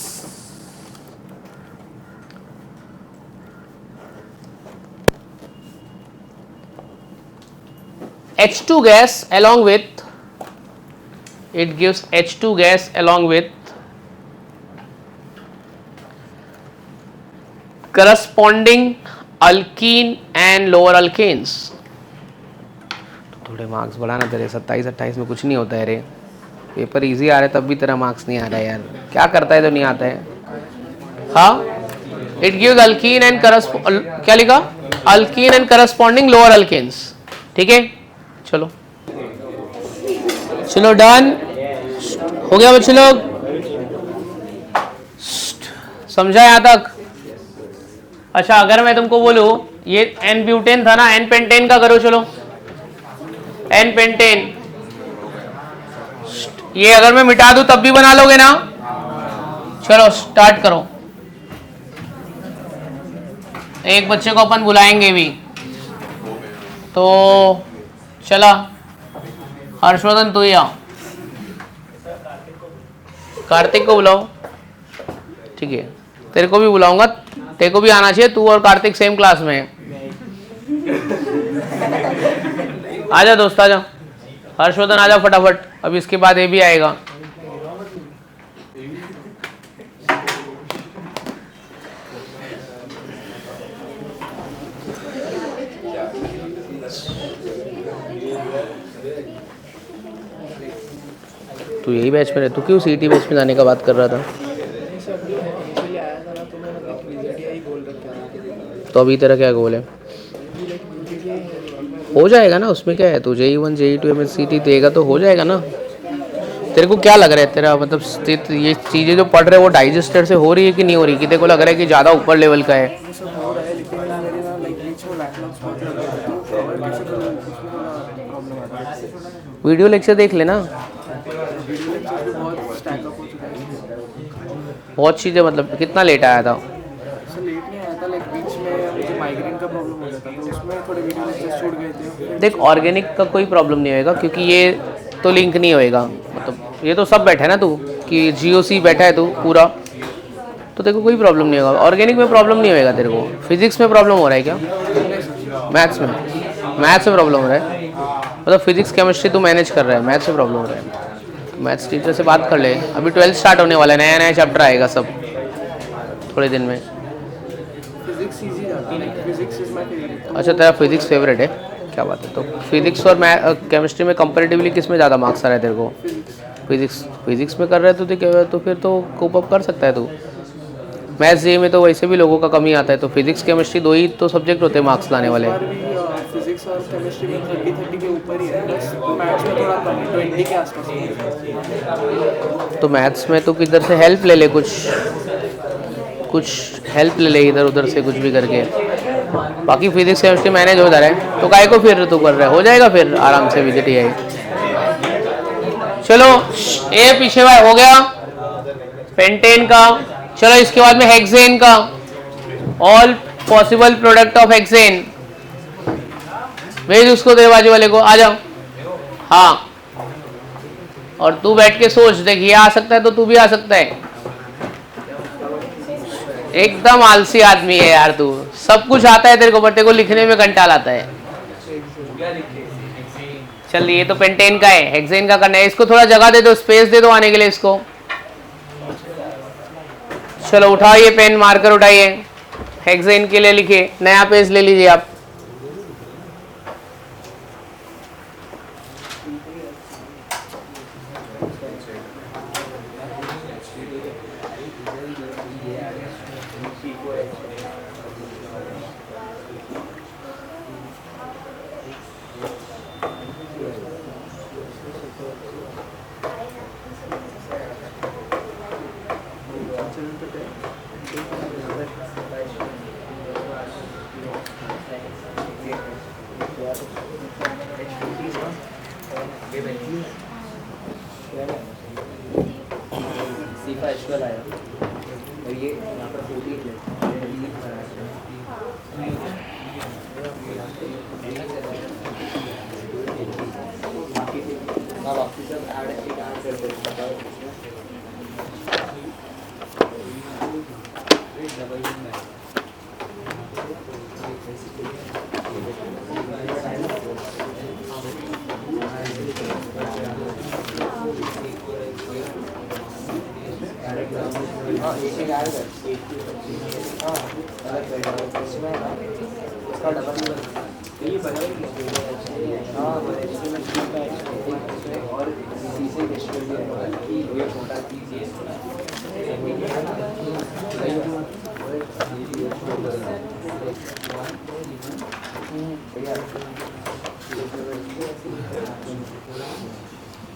H2 gas along with corresponding alkene and lower alkanes. थोड़े मार्क्स बढ़ाना तेरे, 27-28 में कुछ नहीं होता है रे, पेपर इजी आ रहा है तब भी तेरा मार्क्स नहीं आ रहा है यार, क्या करता है तो नहीं आता है। हाँ, इट गिव्स अल्कीन एंड क्या लिखा? Alkene and corresponding lower alkanes, ठीक है? चलो चलो डन हो गया बच्चे लोग, समझा यहाँ तक? अच्छा, अगर मैं तुमको बोलूं ये एन ब्यूटेन था ना, एन पेंटेन का करो, चलो एन पेंटेन, ये अगर मैं मिटा दूं तब भी बना लोगे ना? चलो स्टार्ट करो। एक बच्चे को अपन बुलाएंगे भी, तो चला हर्षवर्धन तू ही आओ, कार्तिक को बुलाओ, ठीक है, तेरे को भी बुलाऊंगा, तेरे को भी आना चाहिए, तू और कार्तिक सेम क्लास में है। आजा दोस्त आजा, हर्षवर्धन आजा फटाफट, अब इसके बाद ये भी आएगा। तू यही बैच में रहे, तू क्यों सीटी बैच में जाने का बात कर रहा था? तो अभी तेरा क्या गोल है? हो जाएगा ना, उसमें क्या है, तू JEE1 JEE2 MSCT देगा तो हो जाएगा ना। तेरे को क्या लग रहा है, तेरा मतलब ये चीज़ें जो पढ़ रहे हैं वो डाइजेस्टर से हो रही है कि नहीं हो रही? कि तेरे को लग रहा है कि ज़्यादा ऊपर लेवल का है? वीडियो लेक्चर देख लेना, बहुत चीज़ें, मतलब कितना लेट आया था? देख, ऑर्गेनिक का कोई प्रॉब्लम नहीं होएगा, क्योंकि ये तो लिंक नहीं होएगा, मतलब ये तो सब बैठा है ना तू, कि GOC बैठा है तू पूरा, तो तेरे को कोई प्रॉब्लम नहीं होगा। ऑर्गेनिक में प्रॉब्लम नहीं होएगा तेरे को। फिजिक्स में प्रॉब्लम हो रहा है क्या? मैथ्स में प्रॉब्लम हो रहा है, मतलब फिजिक्स केमिस्ट्री तू मैनेज कर रहा है, मैथ्स में प्रॉब्लम हो रहा है। मैथ्स टीचर से बात कर ले, अभी 12th स्टार्ट होने वाला है, नया नया चैप्टर आएगा सब थोड़े दिन में। अच्छा, तेरा फिजिक्स फेवरेट है, क्या बात है। तो फिजिक्स और केमिस्ट्री में कंपैरेटिवली किस में ज़्यादा मार्क्स आ रहा है तेरे को? फिजिक्स में कर रहा है तो फिर तो कोप अप कर सकता है तू। मैथ्स JEE में तो वैसे भी लोगों का कमी आता है, तो फिजिक्स केमिस्ट्री दो ही तो सब्जेक्ट होते हैं मार्क्स लाने वाले। फिजिक्स और केमिस्ट्री में 30 के ऊपर ही है, बस मैथ्स में थोड़ा कम है, 20 के आसपास है। तो मैथ्स में तो किधर से हेल्प ले ले, कुछ हेल्प ले ले इधर उधर से कुछ भी करके, बाकी फिजिक्स केमिस्ट्री मैनेज हो जा रहा है, तो काहे को फिर तू कर रहा है? हो जाएगा फिर आराम से VJTI। चलो ये पीछे भाई हो गया पेंटेन का। चलो इसके बाद में हेक्सेन का, all possible product of hexane. भेज उसको तेरे बाजू वाले को, आ जाओ। हाँ, और तू बैठ के सोच, देख ये आ सकता है तो तू भी आ सकता है। एकदम आलसी आदमी है यार तू, सब कुछ आता है तेरे को, बट तेरे को लिखने में कंटाल आता है। चल ये तो पेंटेन का है, हेक्सेन का करना है। इसको थोड़ा जगह दे दो, स्पेस दे दो आने के लिए इसको। चलो उठाइए पेन, मार्कर उठाइए, हेक्सेन के लिए लिखिए, नया पेज ले लीजिए आप।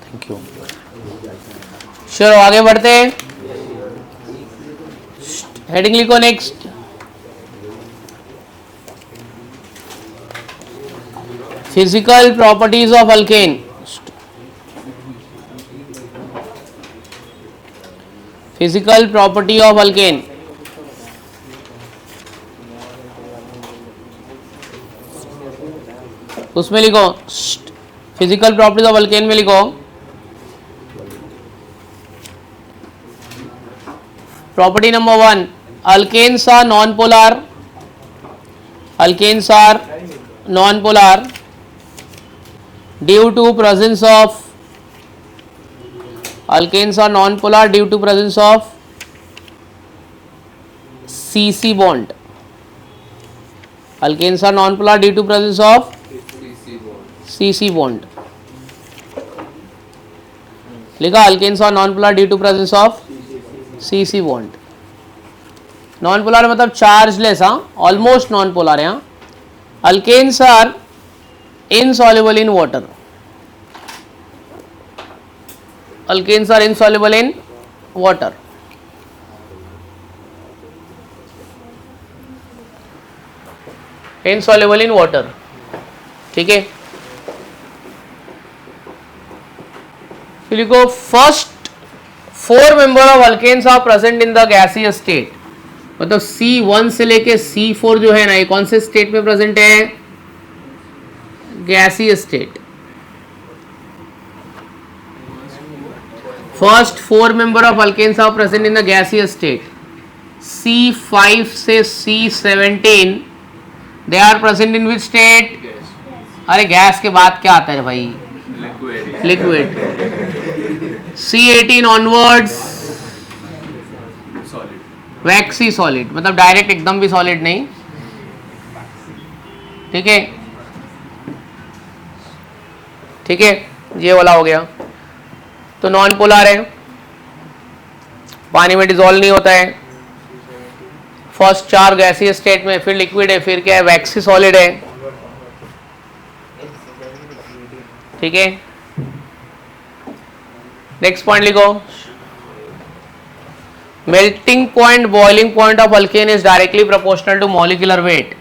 Thank you. चलो आगे बढ़ते हैं, हेडिंग लिखो next. Physical properties of alkane. Physical property of alkane, उसमें लिखो फिजिकल प्रॉपर्टीज ऑफ अल्केन में लिखो property number 1, alkanes are non-polar. Alkanes are non-polar due to presence of alkanes are non-polar due to presence of CC bond. Alkanes are non-polar due to presence of CC bond. लिखा alkanes are non-polar due to presence of CC bond. Non polar मतलब chargeless, हाँ, almost non polar है। Alkanes are insoluble in water. Alkanes are insoluble in water. Insoluble in water, ठीक है। फिर लिखो first 4 member of alkanes are present in the gaseous state. मतलब C1 से लेके C4 जो है ना, ये कौन से स्टेट में प्रेजेंट है? Gaseous state. First 4 member of alkanes are present in the gaseous state. C5 से C17 they are present in which state? अरे गैस के बाद क्या आता है भाई? Liquid. C18 onwards waxy solid, मतलब डायरेक्ट एकदम भी सॉलिड नहीं, ठीक है, ठीक है, ये वाला हो गया। तो नॉन पोलर है, पानी में डिजोल्व नहीं होता है। फर्स्ट 4 गैसीय स्टेट में, फिर लिक्विड है, फिर क्या है? वैक्सी सॉलिड है, ठीक है। नेक्स्ट पॉइंट लिखो, melting point boiling point of alkane is directly proportional to molecular weight.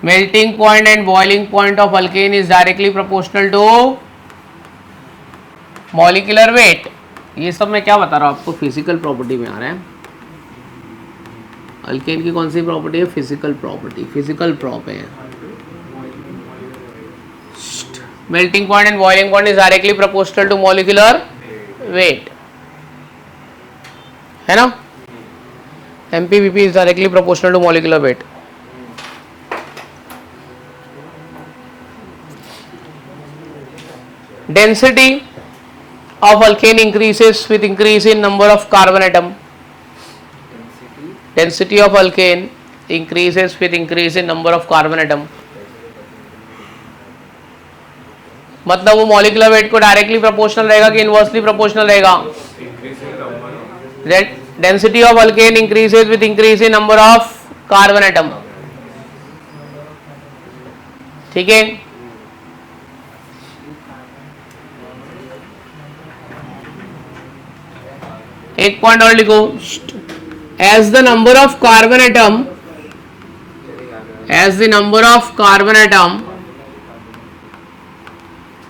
Melting point and boiling point of alkane is directly proportional to molecular weight. ये सब मैं क्या बता रहा हूं आपको, फिजिकल प्रॉपर्टी में आ रहा है। अल्केन की कौन सी प्रॉपर्टी है? फिजिकल प्रॉपर्टी, फिजिकल प्रॉप है। Melting point and boiling point is directly proportional to molecular weight, है ना। MPBP is directly proportional to molecular weight. Density of alkane increases with increase in number of carbon atom. Density of alkane increases with increase in number of carbon atom. मतलब वो molecular weight को directly proportional रहेगा कि inversely proportional रहेगा? Density of alkane increases with increase in number of carbon atom. ठीक है, एक point और लिखो. As the number of carbon atom, as the number of carbon atom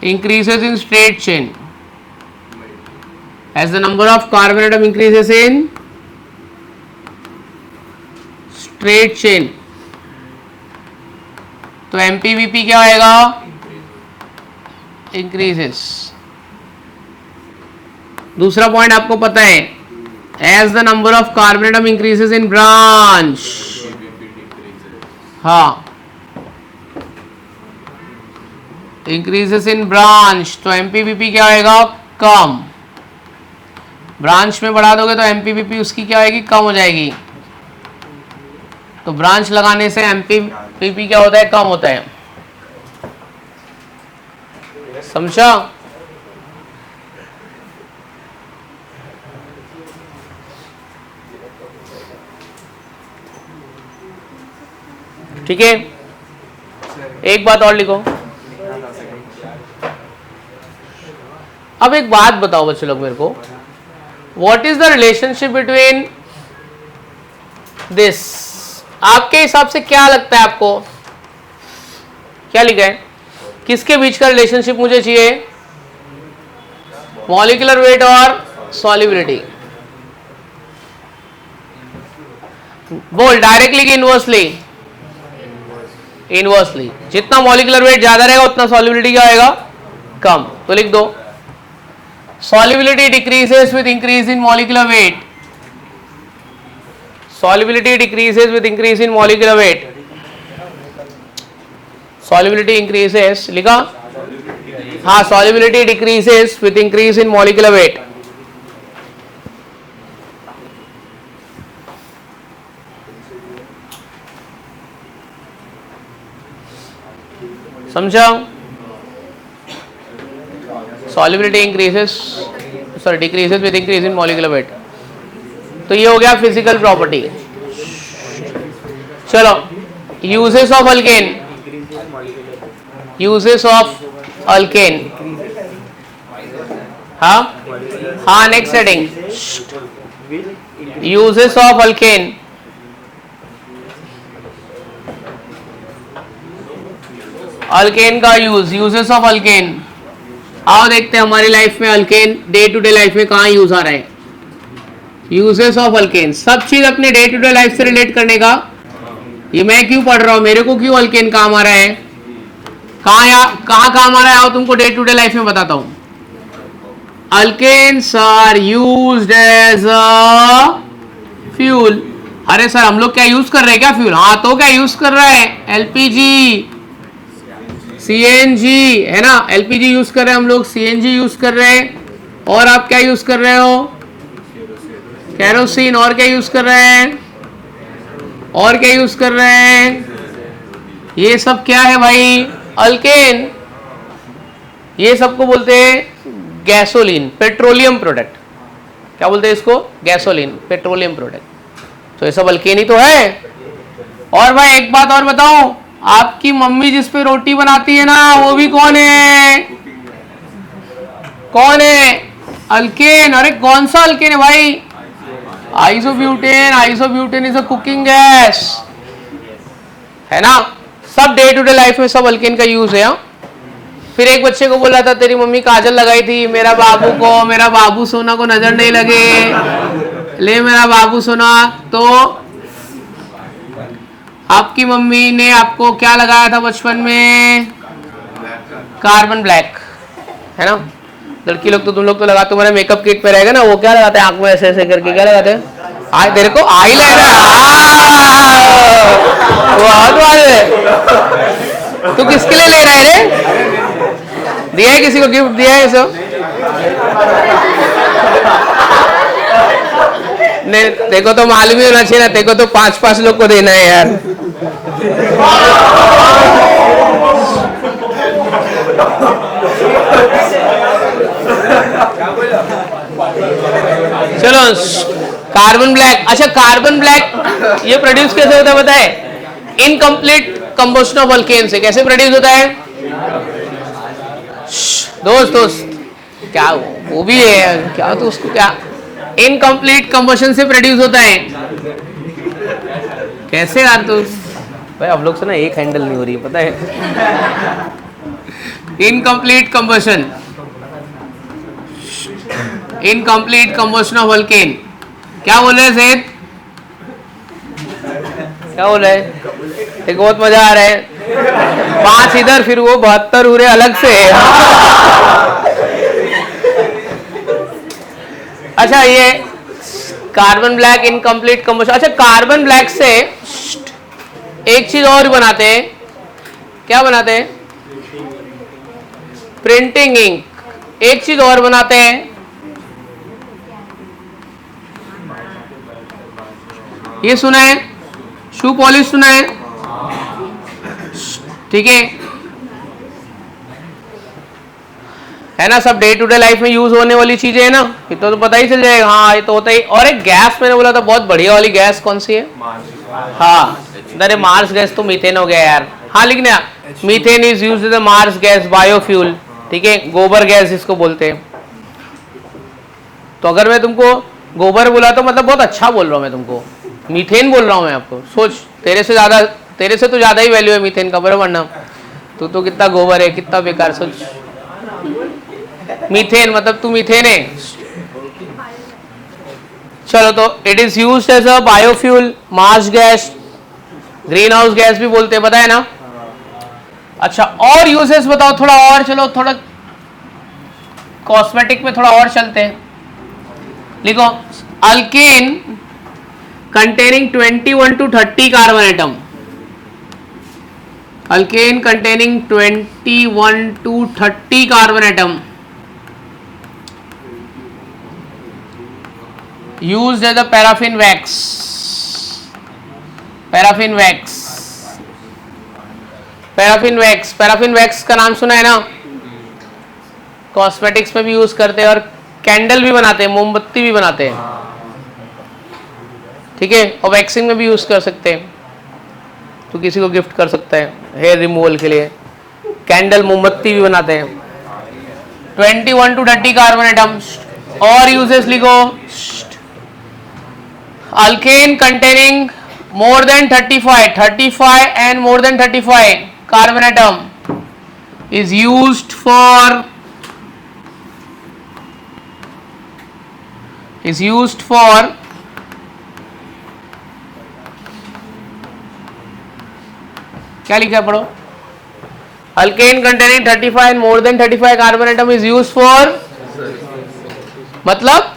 increases in straight chain, as the number of carbon atom increases in straight chain, तो MPVP क्या आएगा? increases. दूसरा point आपको पता है, as the number of carbon atom increases in branch, हाँ, increases इन branch, तो एमपीवीपी क्या आएगा? कम. ब्रांच में बढ़ा दोगे तो एमपीवीपी उसकी क्या आएगी? कम हो जाएगी. तो ब्रांच लगाने से एमपीवीपी क्या होता है? कम होता है. समझा? ठीक है, एक बात और लिखो. अब एक बात बताओ बच्चे लोग मेरे को, what is the relationship between this? आपके हिसाब से क्या लगता है आपको? क्या लिखा है? किसके बीच का रिलेशनशिप मुझे चाहिए? मॉलिक्यूलर वेट और सॉल्युबिलिटी. बोल डायरेक्टली कि इनवर्सली? इनवर्सली. जितना मॉलिक्यूलर वेट ज्यादा रहेगा उतना सॉल्युबिलिटी क्या आएगा? कम. तो लिख दो, solubility decreases with increase in molecular weight. Solubility decreases with increase in molecular weight. Solubility increases, लिखा? हाँ, solubility decreases with increase in molecular weight. समझा? solubility increases, sorry, decreases with increase in molecular weight. तो ये हो गया physical property. चलो, uses of alkane. Uses of alkane, हाँ हाँ, next heading, uses of alkane. Alkane का यूज, यूजेस ऑफ अल्केन. आओ देखते हैं हमारी लाइफ में alkane day to day life में कहाँ यूज आ रहा है. यूजेस ऑफ अल्केन, सब चीज अपने डे टू डे लाइफ से रिलेट करने का. ये मैं क्यों पढ़ रहा हूँ, मेरे को क्यों अल्केन काम आ रहा है, कहाँ काम आ रहा है, आओ तुमको डे टू डे लाइफ में बताता हूँ. Alkanes are used as a fuel. अरे सर हम लोग क्या यूज कर रहे हैं क्या फ्यूल? हाँ, तो क्या यूज कर रहा है? एलपीजी, सीएनजी, है ना. एलपीजी यूज कर रहे हैं हम लोग, सीएनजी यूज कर रहे हैं, और आप क्या यूज कर रहे हो? केरोसिन. और क्या यूज कर रहे हैं? और क्या यूज कर रहे हैं? ये सब क्या है भाई? अल्केन. ये सबको बोलते हैं गैसोलीन, पेट्रोलियम प्रोडक्ट. क्या बोलते हैं इसको? Gasoline, petroleum product. तो ये सब अल्केन ही तो है. और भाई एक बात और बताऊं, आपकी मम्मी जिस पे रोटी बनाती है ना, वो भी कौन है? कौन है? अल्केन. अरे कौन सा अल्केन है भाई? Isobutane. Isobutane is a cooking gas, है ना. सब डे टू डे लाइफ में सब अल्केन का यूज है. फिर एक बच्चे को बोला था तेरी मम्मी काजल लगाई थी, मेरा बाबू सोना को नजर नहीं लगे, ले मेरा बाबू सोना. तो आपकी मम्मी ने आपको क्या लगाया था बचपन में? कार्बन ब्लैक, है ना. लड़की लोग तो, तुम लोग तो लगाते, तुम्हारे मेकअप किट पे रहेगा ना, वो क्या लगाते हैं आंख में ऐसे ऐसे करके? क्या लगाते हैं? तेरे को आई लाइनर. तू किसके लिए ले रहा है रे? दिया है किसी को गिफ्ट दिया है सब? नहीं, देखो तो मालूम ही होना चाहिए ना, देखो तो 5-5 लोग को देना है यार। चलो कार्बन ब्लैक। अच्छा कार्बन ब्लैक ये प्रोड्यूस कैसे होता है बताए? इनकम्प्लीट कंबस्शन ऑफ अल्केन से। कैसे प्रोड्यूस होता है? दोस्त क्या वो भी है क्या, तो उसको क्या इनकम्प्लीट कंबस्शन से प्रोड्यूस होता है। कैसे यार? तो भाई आप लोग से ना एक हैंडल नहीं हो रही पता है। Incomplete combustion, incomplete combustion of alkane. क्या बोल रहे हैं सेठ? क्या बोल रहे हैं? एक बहुत मजा आ रहा है। 5 इधर फिर वो 72 उरे अलग से। अच्छा ये कार्बन ब्लैक इनकम्प्लीट कंबस्शन। अच्छा कार्बन ब्लैक से एक चीज और बनाते हैं। क्या बनाते हैं? Printing ink. एक चीज और बनाते हैं, ये सुना है? शू पॉलिश सुना है? ठीक है ना? सब डे टू डे लाइफ में यूज होने वाली चीजें है ना, ये तो पता ही चल जाएगा। हाँ ये तो होता ही। और एक गैस मैंने बोला था बहुत बढ़िया वाली गैस कौन सी है? हाँ अरे मार्स गैस तो मीथेन हो गया यार। हाँ लिखना, methane is used as a marsh gas biofuel. ठीक है, गोबर गैस जिसको बोलते हैं। तो अगर मैं तुमको गोबर बोला तो मतलब बहुत अच्छा बोल रहा हूँ मैं तुमको, मीथेन बोल रहा हूँ मैं आपको। सोच तेरे से तो ज्यादा ही वैल्यू है मीथेन का, बराबर ना? तो कितना गोबर है, कितना बेकार। सोच मीथेन मतलब तू मीथेन है। चलो तो it is used as a biofuel, marsh gas, green house gas भी बोलते हैं, पता है ना? अच्छा और यूजेस बताओ थोड़ा और। चलो थोड़ा कॉस्मेटिक में थोड़ा और चलते हैं। लिखो alkane containing 21 to 30 carbon atom. Alkane containing 21 to 30 carbon atom used as a paraffin wax. Paraffin wax. Paraffin wax. Paraffin wax का नाम सुना है ना? कॉस्मेटिक्स में भी यूज करते हैं और कैंडल भी बनाते हैं, मोमबत्ती भी बनाते हैं। ठीक है, और वैक्सिंग में भी यूज कर सकते हैं। तो किसी को गिफ्ट कर सकता है हेयर रिमूवल के लिए। कैंडल मोमबत्ती भी बनाते हैं। 21 to 30 कार्बन एटम्स। और यूजेस लिखो, alkane containing more than 35 and more than 35 carbon atom is used for क्या लिखा है पढ़ो? Alkane containing 35 and more than 35 carbon atom is used for, मतलब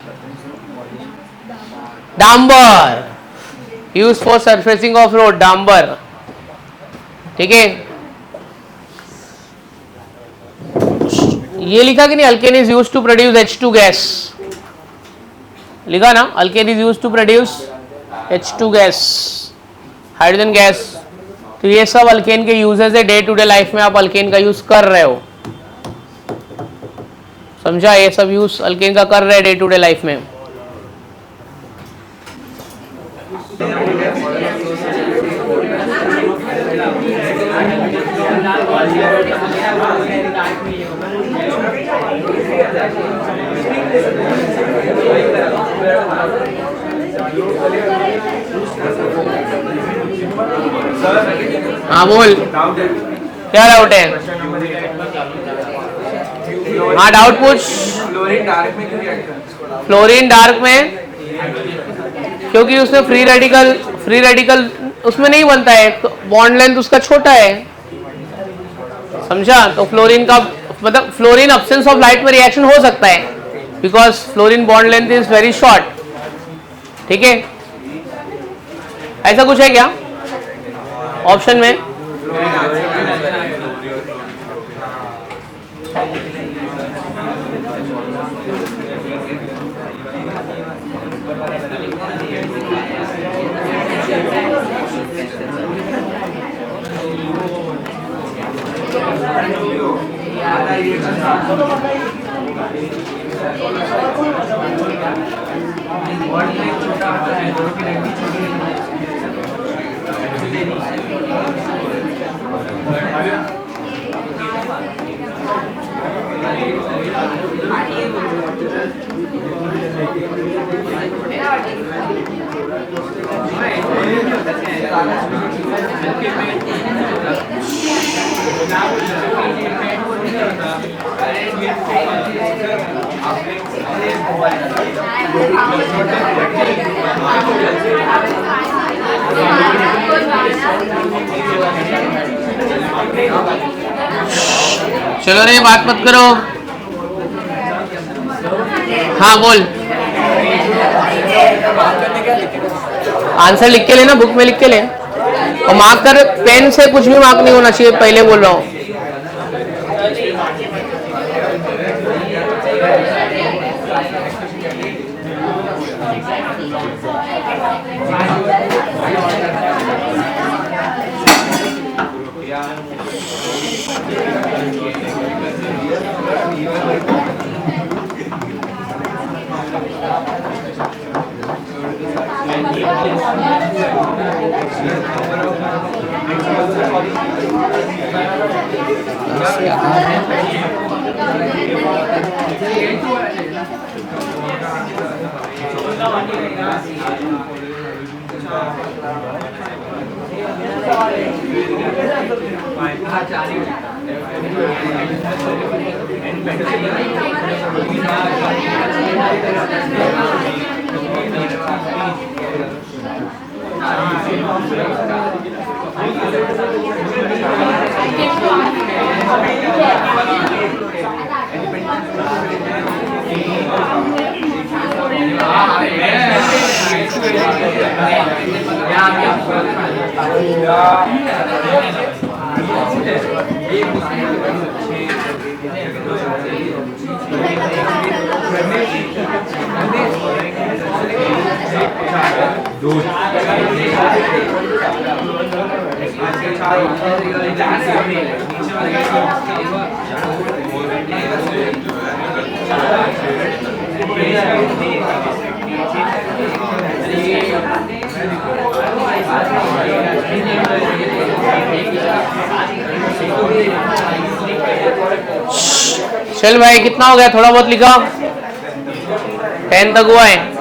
डांबर, use for surfacing of road, डांबर। ठीक है, ये लिखा कि नहीं? Alkane is used to produce H2 gas, लिखा ना? Alkane is used to produce H2 gas, hydrogen gas. तो ये सब अल्केन के यूजेस है। डे टू डे लाइफ में आप अल्केन का यूज कर रहे हो, समझा? ये सब यूज अल्केन का कर रहे हैं डे टू डे लाइफ में। हाँ बोल, क्या डाउट है? हाँ डाउट पूछ। फ्लोरीन डार्क में क्योंकि उसमें फ्री रेडिकल उसमें नहीं बनता है, तो बॉन्ड लेंथ उसका छोटा है, समझा? तो फ्लोरीन का मतलब फ्लोरीन अब्सेंस ऑफ लाइट में रिएक्शन हो सकता है, because fluorine bond length is very short. ठीक है, ऐसा कुछ है क्या ऑप्शन में? चलो रे, बात मत करो। हाँ बोल। आंसर लिख के लेना, बुक में लिख के ले, और मार्कर पेन से कुछ भी मार्क नहीं होना चाहिए, पहले बोल रहा हूँ। चल भाई, कितना हो गया? थोड़ा बहुत लिखा, 10 तक हुआ है।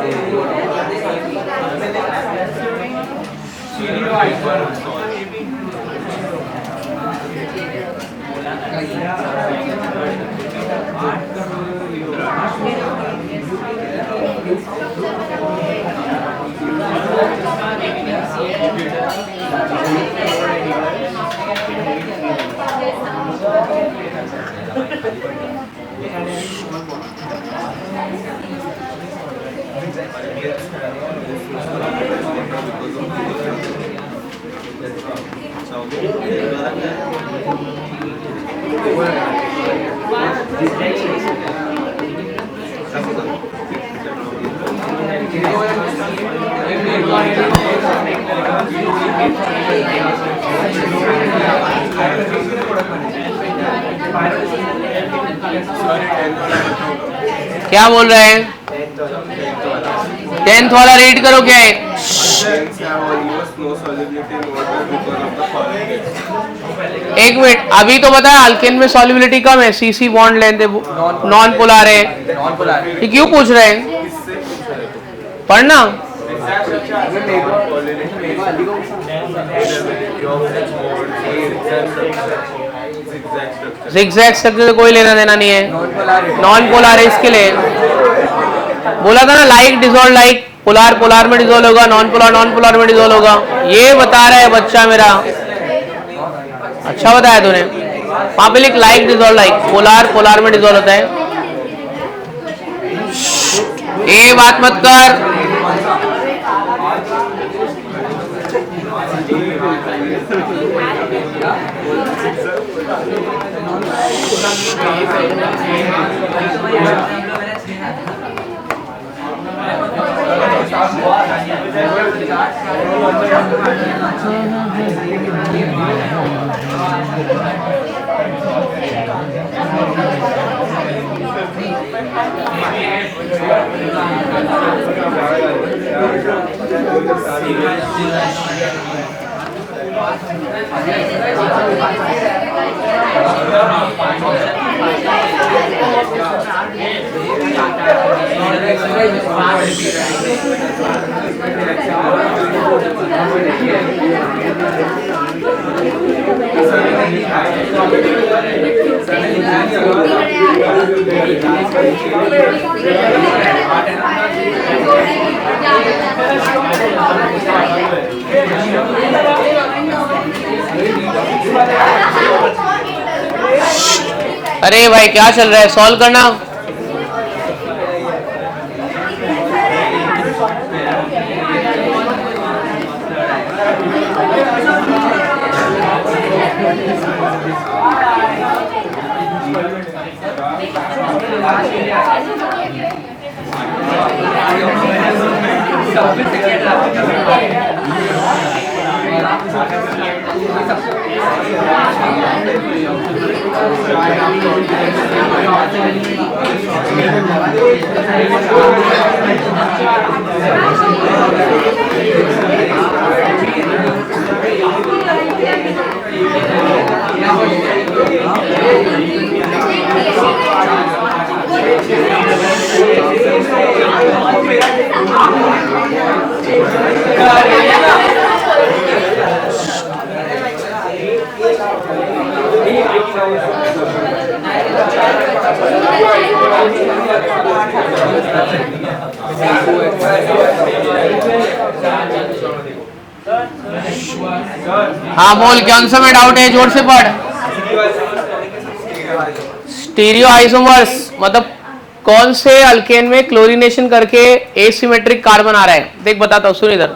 क्या बोल रहे हैं? 10th वाला रीड करो। क्या है? एक मिनट, अभी तो बताया अल्केन में सॉल्युबिलिटी कम है, CC bond length non polar है। ये क्यों पूछ रहे हैं? पढ़ना। जिगजैग स्ट्रक्चर से कोई लेना देना नहीं है, नॉन पोलर है इसके लिए। बोला था ना, like dissolve like, polar polar में डिसॉल्व होगा, नॉन पोलर में डिसॉल्व होगा। ये बता रहा है बच्चा मेरा, अच्छा बताया तूने। वहां पे लिख लाइक डिसॉल्व लाइक, पोलर में डिसॉल्व होता है। ये बात मत कर। अरे भाई क्या चल रहा है, सॉल्व करना। हाँ बोल, कौन सा में डाउट है, जोर से पढ़। स्टीरियो आइसोमर्स मतलब कौन से अल्केन में क्लोरीनेशन करके एसिमेट्रिक कार्बन आ रहा है। देख बताता हूँ, सुन इधर,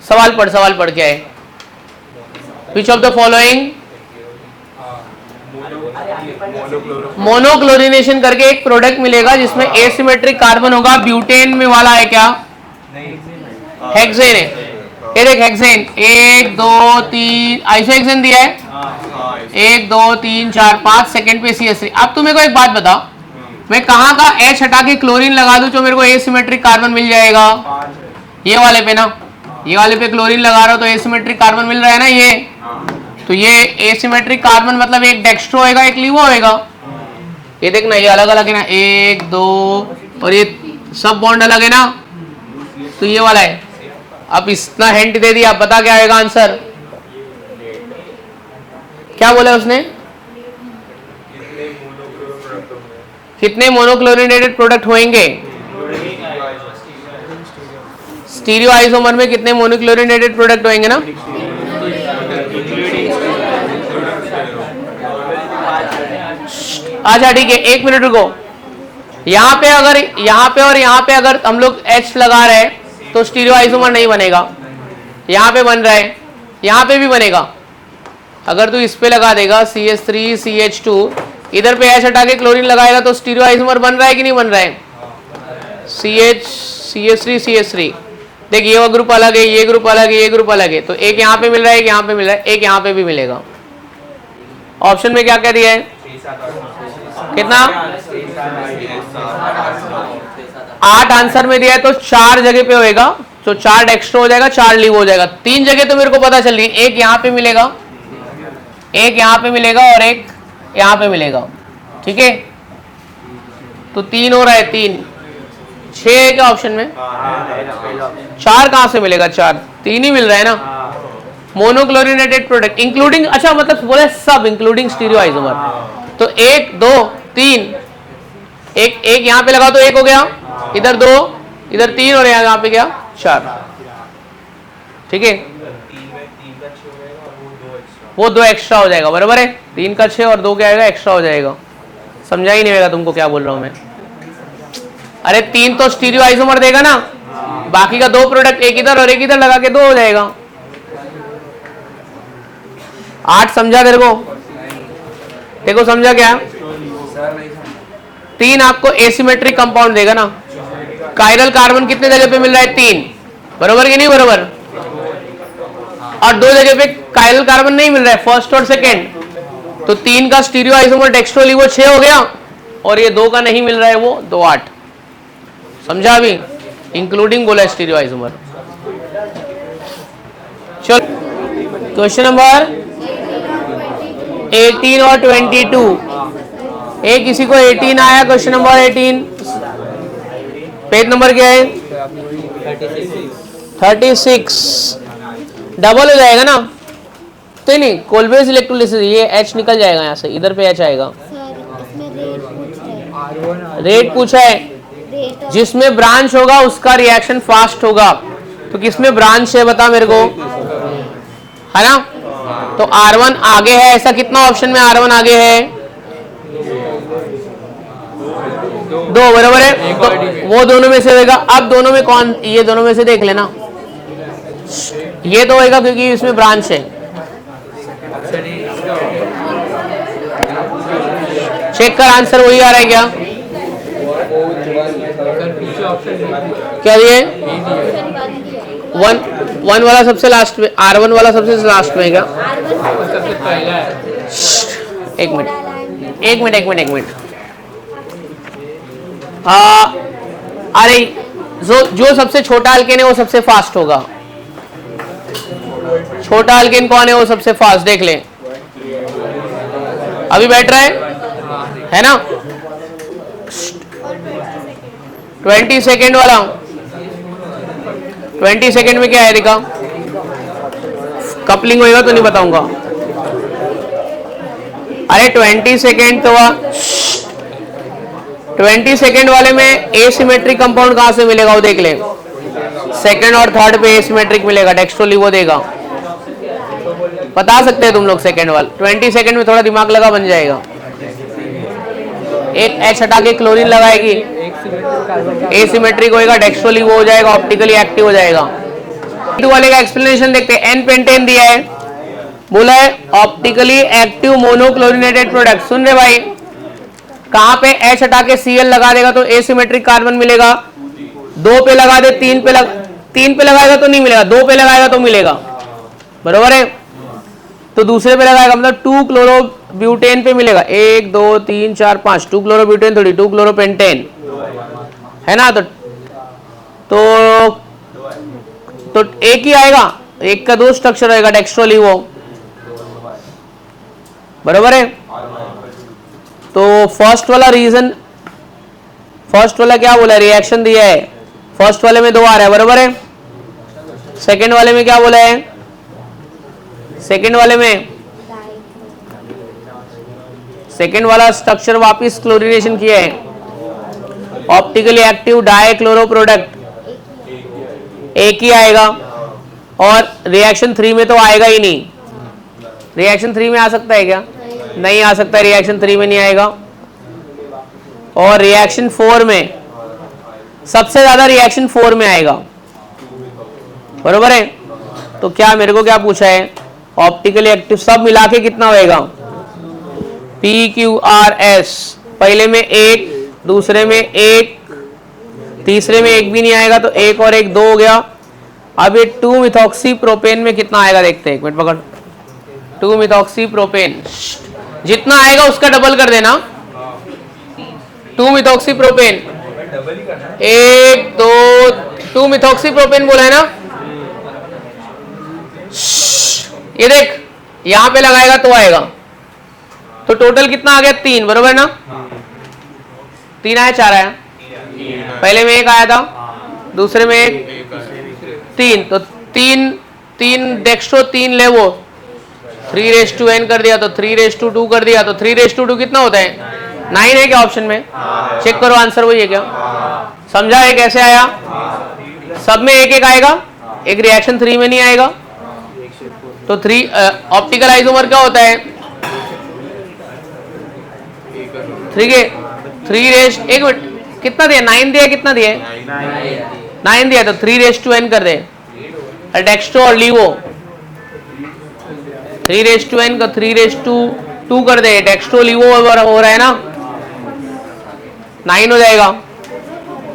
सवाल पढ़ क्या है। Which of the following, monochlorination करके एक प्रोडक्ट मिलेगा जिसमें एसिमेट्रिक कार्बन होगा। ब्यूटेन में वाला है क्या, हेक्सेन है। ये देख हेक्सेन, 1 2 3 आइसोहेक्सेन दिया है, 1 2 3 4 5, सेकंड पे CH3। अब तू मेरे को एक बात बता, मैं कहाँ का H हटा के क्लोरीन लगा दूं जो मेरे को एसिमेट्रिक कार्बन मिल जाएगा। ये वाले पे ना, ये वाले पे क्लोरीन लगा रहा हो तो एसिमेट्रिक कार्बन मिल रहा है ना ये। तो ये एसिमेट्रिक कार्बन मतलब एक डेक्स्ट्रो होएगा, एक लीवो होएगा। ये देखना, ये अलग अलग है ना, 1 2 और ये सब बॉन्ड अलग है ना, तो ये वाला है। अब इतना हिंट दे दिया, आप बता क्या आएगा आंसर। क्या बोला उसने, कितने मोनोक्लोरिनेटेड प्रोडक्ट होंगे। स्टीरियो आइसोमर में कितने मोनोक्लोरिनेटेड प्रोडक्ट होंगे ना। अच्छा ठीक है, 1 मिनट रुको। यहाँ पे अगर यहाँ पे और यहाँ पे अगर हम लोग H लगा रहे हैं तो स्टीरियो आइसोमर नहीं बनेगा। यहाँ पे बन रहा है, यहाँ पे भी बनेगा। अगर तू इस पे लगा देगा CH3 CH2, इधर पे H हटा के क्लोरीन लगाएगा तो स्टीरियो आइसोमर बन रहा है कि नहीं बन रहा है। CH3 CH3, देख ये वो ग्रुप अलग है, ये ग्रुप अलग है, ये ग्रुप अलग है। तो एक यहाँ पे मिल रहा है, एक यहाँ पे मिल रहा है, एक यहाँ पे भी मिलेगा। ऑप्शन में क्या क्या दिया है, कितना 8 आंसर में दिया है, तो 4 जगह पे होएगा। तो 4 डेक्स्ट्रो हो जाएगा, 4 लीव हो जाएगा। 3 जगह तो मेरे को पता चल रही है, एक यहाँ पे मिलेगा, एक यहाँ पे मिलेगा और एक यहाँ पे मिलेगा। ठीक है, तो 3 हो रहा है, 3 6 है क्या ऑप्शन में। 4 कहां से मिलेगा, 4 3 ही मिल रहा है ना। मोनोक्लोरिनेटेड प्रोडक्ट इंक्लूडिंग, अच्छा मतलब बोले सब इंक्लूडिंग स्टीरियो आइसोमर। तो 1 2 3, एक यहाँ पे लगा तो 1 हो गया, इधर 2, इधर 3 और यहाँ पे क्या 4। ठीक है, वो 2 एक्स्ट्रा हो जाएगा, बराबर है। 3 का 6 और 2 क्या आएगा, एक्स्ट्रा हो जाएगा। समझा ही नहीं होगा तुमको क्या बोल रहा हूं मैं। अरे 3 तो स्टीरियो आइसोमर देगा ना, बाकी का 2 प्रोडक्ट, एक इधर और एक इधर लगा के 2 हो जाएगा। 8 समझा तेरे को, देखो समझा क्या। 3 आपको एसिमेट्रिक कंपाउंड देगा ना। कायरल कार्बन कितने जगह पे मिल रहा है, 3, बराबर कि नहीं बराबर। और 2 जगह पे कायरल कार्बन नहीं मिल रहा है, फर्स्ट और सेकंड। तो 3 का स्टीरियो आइसोमर डेक्स्ट्रो लीवो 6 हो गया, और ये 2 का नहीं मिल रहा है वो 2 8। समझा अभी, इंक्लूडिंग गोला स्टीरियो आइसोमर। चलो क्वेश्चन नंबर 18 और 22। एक किसी को 18 आया, क्वेश्चन नंबर 18, पेज नंबर क्या है? 36। डबल हो जाएगा ना? तो नहीं, कोलबेज इलेक्ट्रोलिसिस, ये H निकल जाएगा यहाँ से, इधर पे H आएगा। रेट पूछा है, जिसमें ब्रांच होगा उसका रिएक्शन फास्ट होगा। तो किसमें ब्रांच है बता मेरे को, है ना? तो R1 आगे है, ऐसा कितना ऑप्शन में R1 आगे है? 2, बराबर है। तो वो दोनों में से होगा। अब दोनों में कौन, ये दोनों में से देख लेना, ये तो होगा क्योंकि इसमें ब्रांच है। चेक कर, आंसर वही आ रहा है क्या? क्या दिए? 1 वाला सबसे लास्ट में, R1 वाला सबसे लास्ट में क्या? एक मिनट। अरे जो सबसे छोटा अल्केन है वो सबसे फास्ट होगा। छोटा अल्केन कौन है? वो सबसे फास्ट, देख ले, अभी बैठ रहा है ना? 20 सेकेंड वाला, 20 सेकेंड में क्या है दिखा? कपलिंग होएगा तो नहीं बताऊंगा। अरे 20 सेकेंड तो 20 सेकेंड वाले में एसिमेट्रिक कंपाउंड कहां से मिलेगा वो देख ले। सेकेंड और थर्ड पे एसिमेट्रिक मिलेगा, डेक्स्ट्रोलिवो देगा। बता सकते हैं तुम लोग सेकेंड वाला। 20 सेकेंड में थोड़ा दिमाग लगा, बन जाएगा। एक H हटा के क्लोरीन लगाएगी, एसिमेट्रिक होएगा, डेक्स्ट्रोलिवो हो जाएगा, ऑप्टिकली एक्टिव हो जाएगा। वाले का एक्सप्लेनेशन देखते हैं। N पेंटेन दिया है, बोला है ऑप्टिकली एक्टिव मोनोक्लोरिनेटेड प्रोडक्ट। सुन रहे भाई, कहां पे H हटा के Cl लगा देगा तो एसिमेट्रिक कार्बन मिलेगा। 2 पे लगा दे, 3 पे लगाएगा तो नहीं मिलेगा, 2 पे लगाएगा तो मिलेगा, बरोबर है। तो दूसरे पे लगाएगा मतलब 2 क्लोरोब्यूटेन पे मिलेगा। 1 2 3 4 5, 2 क्लोरोब्यूटेन थोड़ी, 2 क्लोरोपेंटेन है ना। तो एक ही आएगा, एक का 2 स्ट्रक्चर रहेगा, डेक्स्ट्रोलिवो, बरोबर है। तो फर्स्ट वाला रीजन, फर्स्ट वाला क्या बोला, रिएक्शन दिया है। फर्स्ट वाले में 2 आ रहा है, बरोबर है। सेकेंड वाले में क्या बोला है? सेकेंड वाले में सेकेंड वाला स्ट्रक्चर वापिस क्लोरीनेशन किया है। Optically active die chloro product एक ही आएगा, और रिएक्शन 3 में तो आएगा ही नहीं। रिएक्शन 3 में आ सकता है क्या? नहीं आ सकता, रिएक्शन 3 में नहीं आएगा। और रिएक्शन 4 में, सबसे ज्यादा रिएक्शन 4 में आएगा, बरोबर है। तो क्या मेरे को क्या पूछा है? ऑप्टिकली एक्टिव सब मिला के कितना होएगा? PQRS। पहले में 1, दूसरे में 1, तीसरे में 1 भी नहीं आएगा, तो 1 और 1 2 हो गया। अब ये 2 मिथॉक्सी प्रोपेन में कितना आएगा देखते हैं, एक मिनट पकड़। 2 मिथॉक्सी प्रोपेन जितना आएगा उसका डबल कर देना। 2 मिथॉक्सी प्रोपेन 1 2, 2 मिथॉक्सी प्रोपेन बोला है ना। ये देख, यहां पे लगाएगा तो आएगा। तो टोटल कितना आ गया? 3, बरोबर ना? 3 आया, 4 आया। पहले में 1 आया था, दूसरे में 1, 3, तो 3 डेक्स्ट्रो 3 लेवो, 3:n कर दिया, तो 3:2 कर दिया, तो 3:2 कितना होता है? 9 है क्या ऑप्शन में? चेक करो, आंसर वही है क्या? समझा है कैसे आया? सब में 1 1 आएगा, एक रिएक्शन 3 में नहीं आएगा। तो 3 ऑप्टिकल आइसोमर क्या होता है? 1 मिनट, कितना दिया? 9 दिया, कितना दिया? 9 दिया, तो 3:n कर दे। डेक्स्ट्रो और लीवो 3:n का 3:2 कर दे। डेक्स्ट्रो लीवो हो रहा है ना, 9 हो जाएगा।